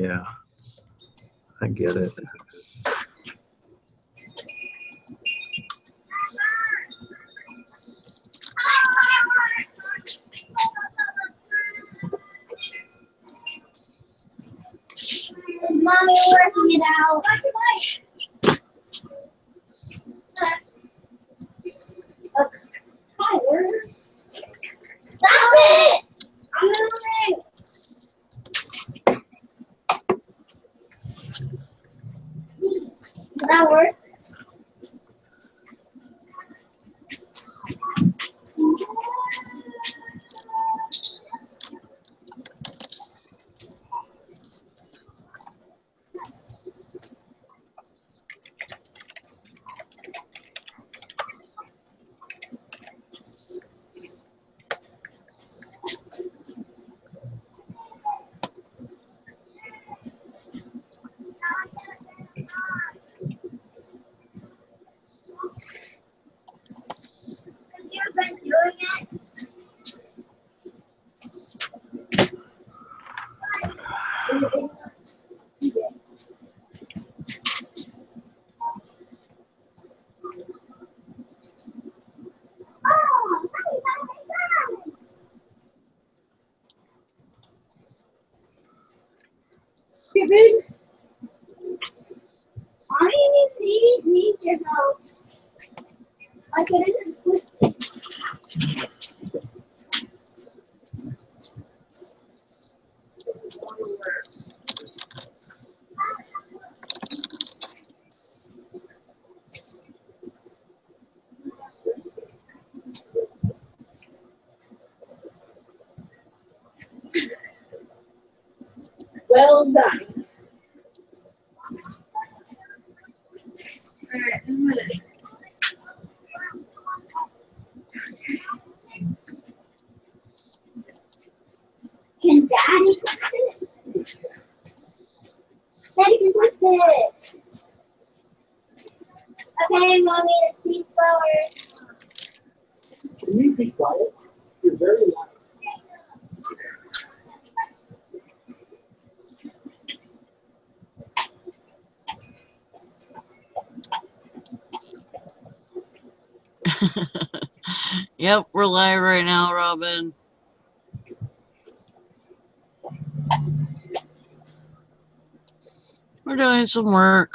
Yeah. I get it. is Mommy working it out? Tyler, stop it! I'm moving. Does that work? You've been doing it? Oh, David, I need your help. Like it isn't twisted. Well done. Alright, in a minute. Can Daddy twist it? Daddy can twist it. Okay, Mommy, the seat slower. Can you be quiet? You're very loud. Yep, we're live right now, Robin. We're doing some work.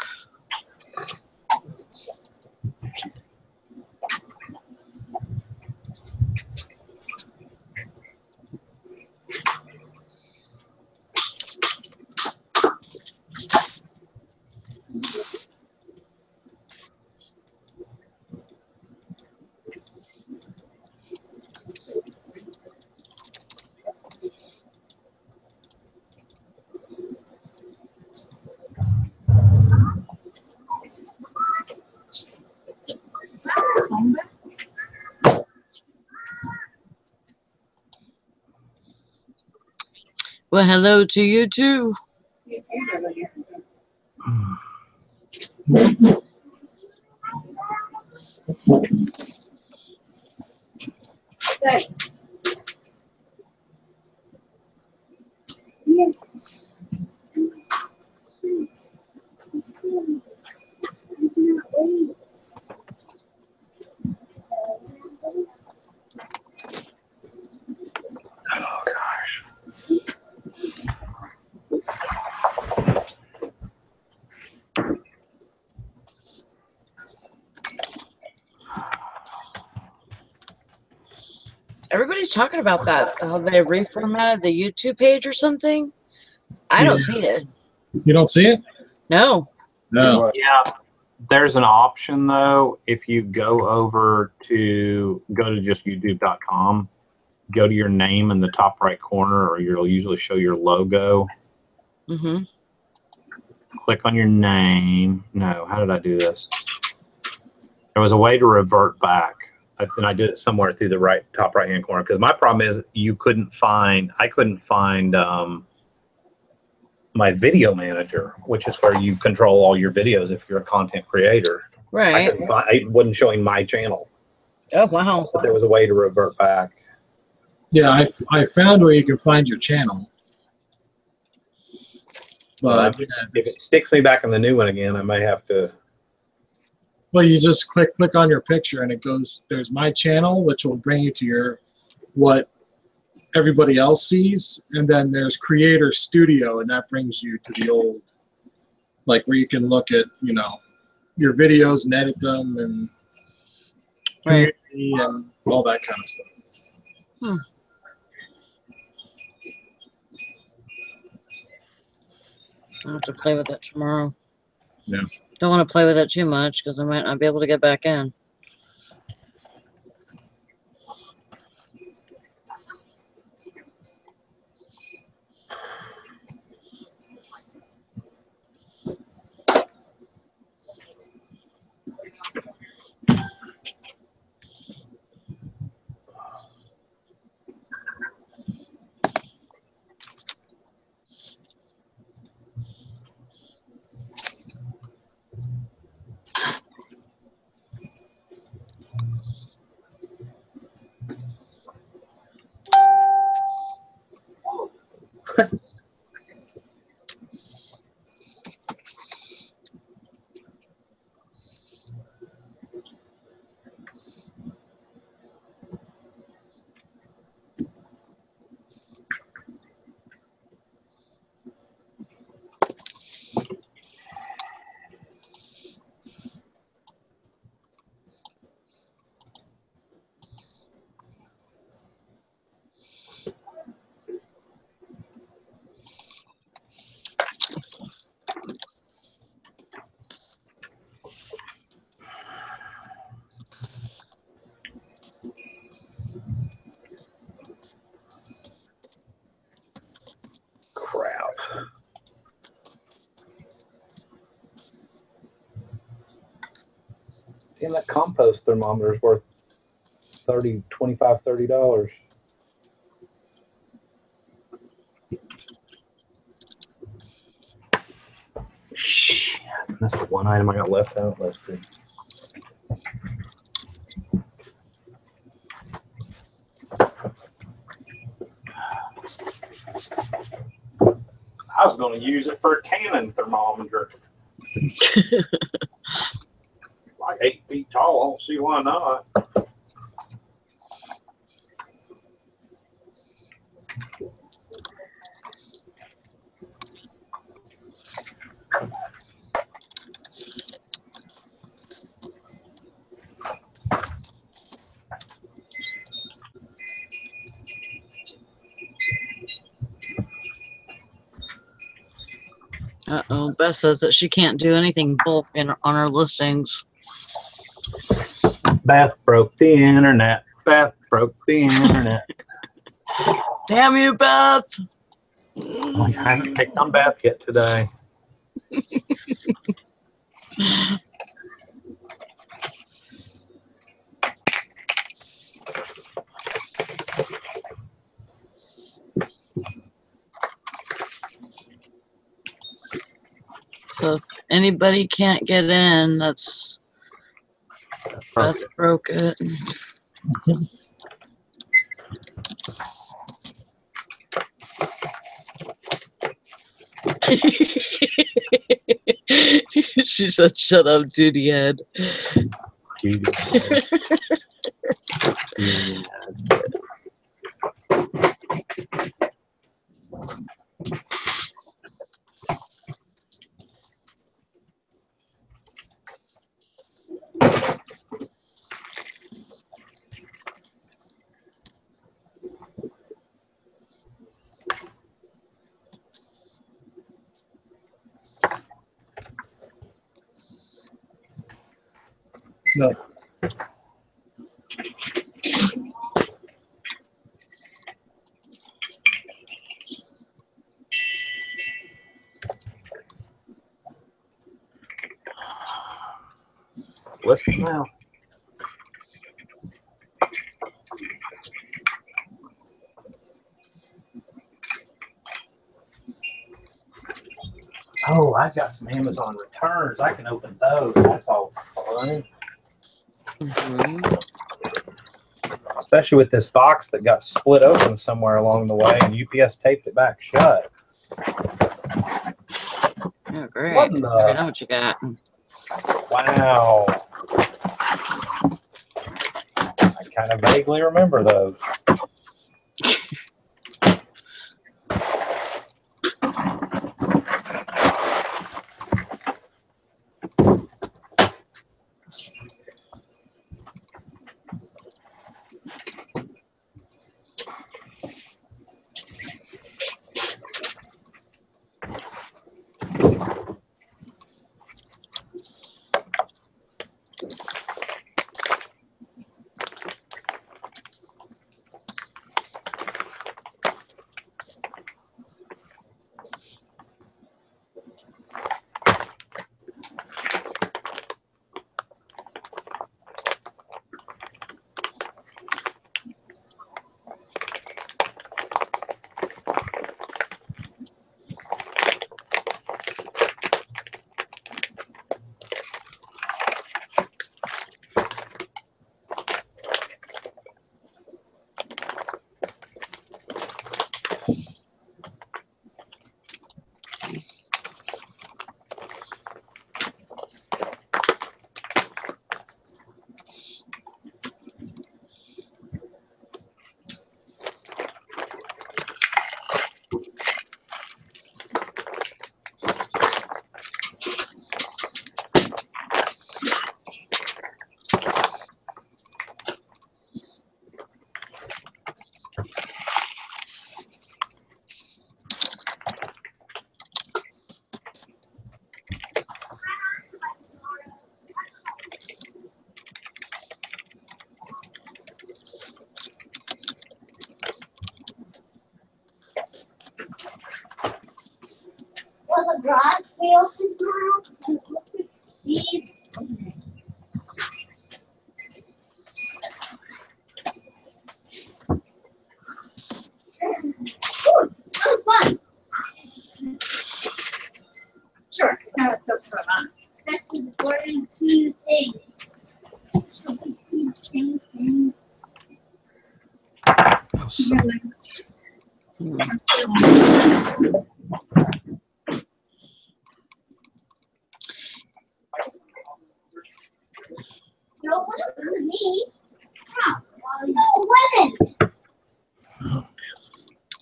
Well, hello to you too. Yes. Oh gosh. Everybody's talking about that. How they reformatted the YouTube page or something. I don't see it. You don't see it? No. No. Yeah, there's an option though. If you go to just youtube.com, go to your name in the top right corner, or you'll usually show your logo. Mm-hmm. Click on your name. No, how did I do this? There was a way to revert back. I did it somewhere through the top right hand corner, because my problem is I couldn't find my video manager, which is where you control all your videos if you're a content creator. Right. It wasn't showing my channel. Oh, wow. But there was a way to revert back. Yeah, I found where you can find your channel. But yeah, if it sticks me back in the new one again, I may have to. well, you just click on your picture, and it goes. There's my channel, which will bring you to what everybody else sees, and then there's Creator Studio, and that brings you to the old, like where you can look at your videos and edit them, and Right. community and all that kind of stuff. I'll have to play with it tomorrow. Yeah. Don't want to play with it too much because I might not be able to get back in. And that compost thermometer is worth $30. Shit, that's the one item I got left out. Let's see. I was going to use it for a Canon thermometer. Like 8 feet tall. I don't see why not. Uh-oh, Beth says that she can't do anything bulk on her listings. Beth broke the internet. Beth broke the internet. Damn you, Beth! I haven't picked on Beth yet today. So if anybody can't get in, that's Beth broke it. She said, "Shut up, duty head." Duty head. Duty head. No. Listen now. Oh, I got some Amazon returns. I can open those. That's all fun. Especially with this box that got split open somewhere along the way and UPS taped it back shut. Oh, great. What in the- I know what you got. Wow. I kind of vaguely remember those. Will the garage be open tomorrow? These. Especially the ordering two things. So we do the same thing. Really? No, it wasn't me. How? No, it wasn't.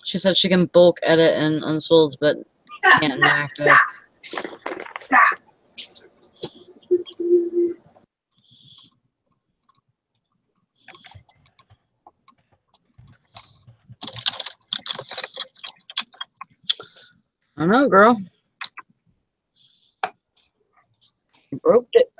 She said she can bulk edit and unsold, but can't inactive. I know, girl. You broke it.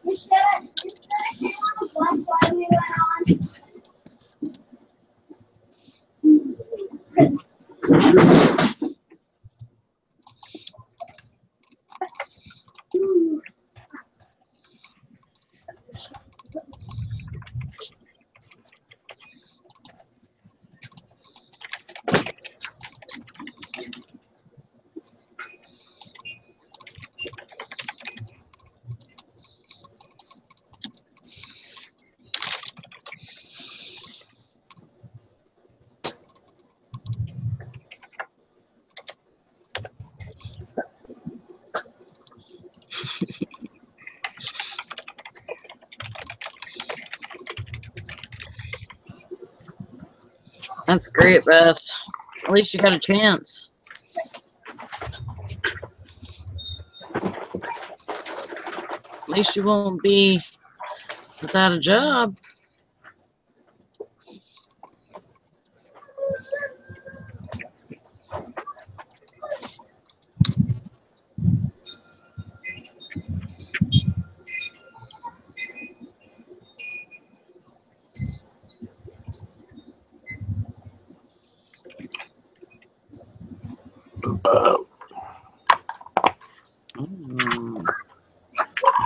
You said it came on the bus while we went on. That's great, Beth. At least you got a chance. At least you won't be without a job.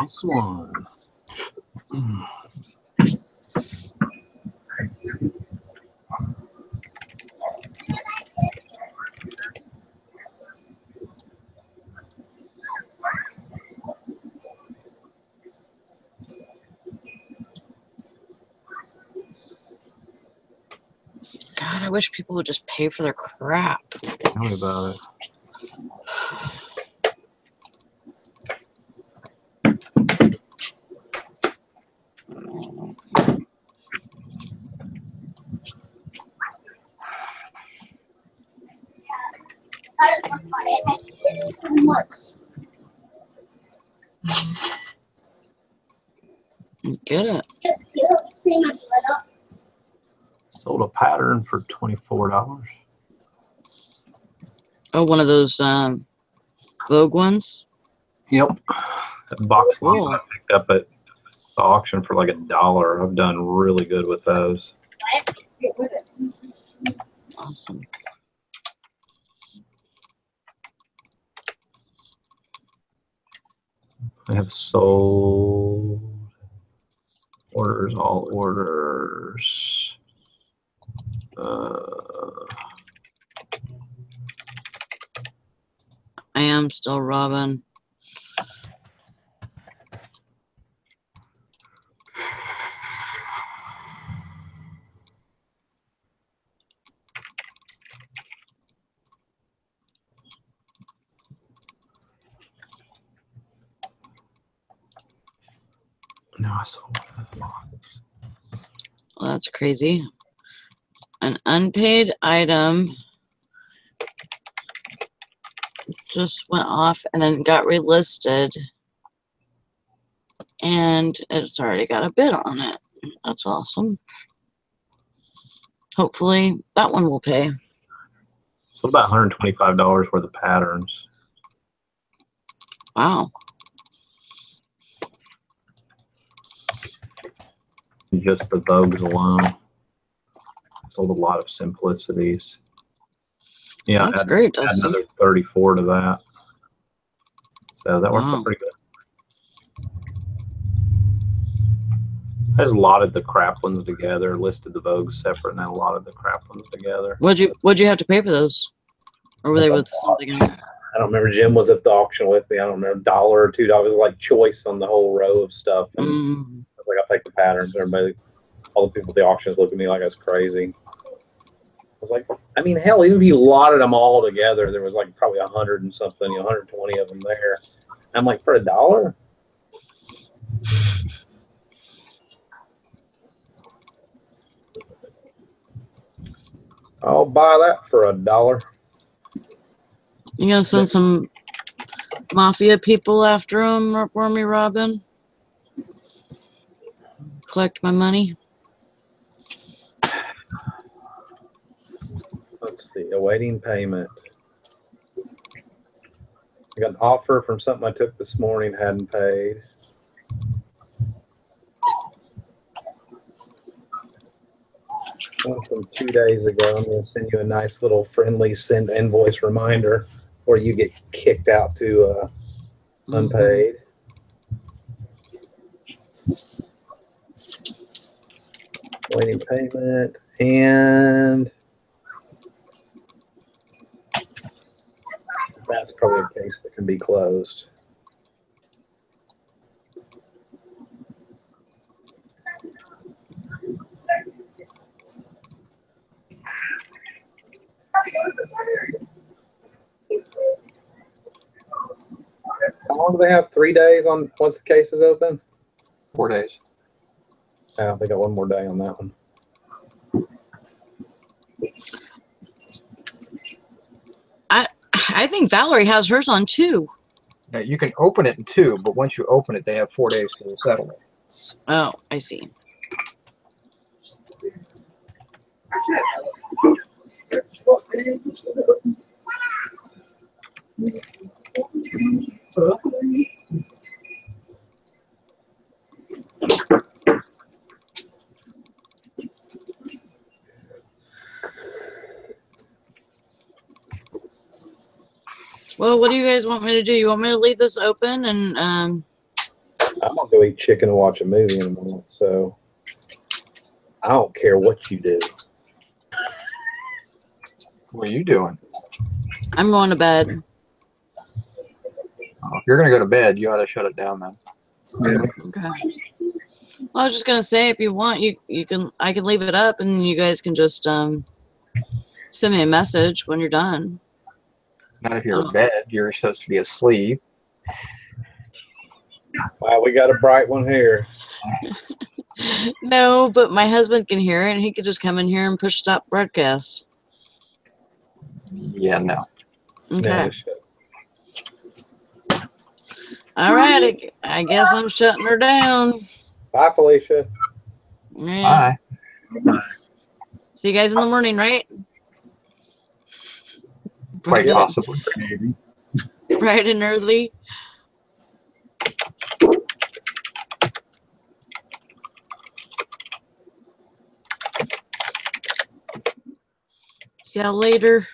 Nice one. God, I wish people would just pay for their crap. Tell me about it. It's so much. Get it. Sold a pattern for $24. Oh, one of those Vogue ones? Yep. That box Cool. one I picked up at the auction for like $1. I've done really good with those. Awesome. I have sold orders, all orders. I am still robbing. know I saw one of the box. Well, that's crazy. An unpaid item just went off and then got relisted. And it's already got a bid on it. That's awesome. Hopefully that one will pay. So about $125 worth of patterns. Wow. Just the Vogues alone. Sold a lot of simplicities. Yeah, That's add great, Dusty. another 34 to that. So that worked Wow. out pretty good. I just lotted the crap ones together, listed the Vogues separate, and then lotted the crap ones together. What'd you have to pay for those? Or were they with something else? I don't remember. Jim was at the auction with me. I don't remember, $1 or $2. It was like choice on the whole row of stuff. And I was like, I'll take the patterns. Everybody, all the people at the auctions looked at me like I was crazy. I was like, I mean, hell, even if you lotted them all together, there was like probably 100 and something, 120 of them there. I'm like, for $1? I'll buy that for $1. You gonna send some mafia people after them for me, Robin? Collect my money? Let's see, awaiting payment. I got an offer from something I took this morning, hadn't paid. One from 2 days ago. I'm going to send you a nice little friendly send invoice reminder before you get kicked out to unpaid. Waiting payment, and that's probably a case that can be closed. How long do they have? 3 days on once the case is open? 4 days. Yeah, they got one more day on that one. I think Valerie has hers on 2. Now, you can open it in 2, but once you open it, they have 4 days to settle it. Oh, I see. Well, what do you guys want me to do? You want me to leave this open and I'm gonna go eat chicken and watch a movie in a minute, so I don't care what you do. What are you doing? I'm going to bed. Oh, if you're going to go to bed, you ought to shut it down then. Okay. Well, I was just gonna say, if you want, I can leave it up, and you guys can just send me a message when you're done. Not if you're in bed. You're supposed to be asleep. Wow, we got a bright one here. No, but my husband can hear it, and he could just come in here and push stop broadcast. Yeah, no. Okay. All right. I guess I'm shutting her down. Bye, Felicia. Yeah. Bye. See you guys in the morning, right? Quite possibly. Bright and early. See y'all later.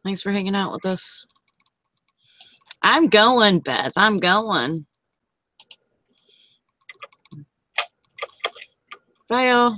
Thanks for hanging out with us. I'm going, Beth. I'm going. Bye, y'all.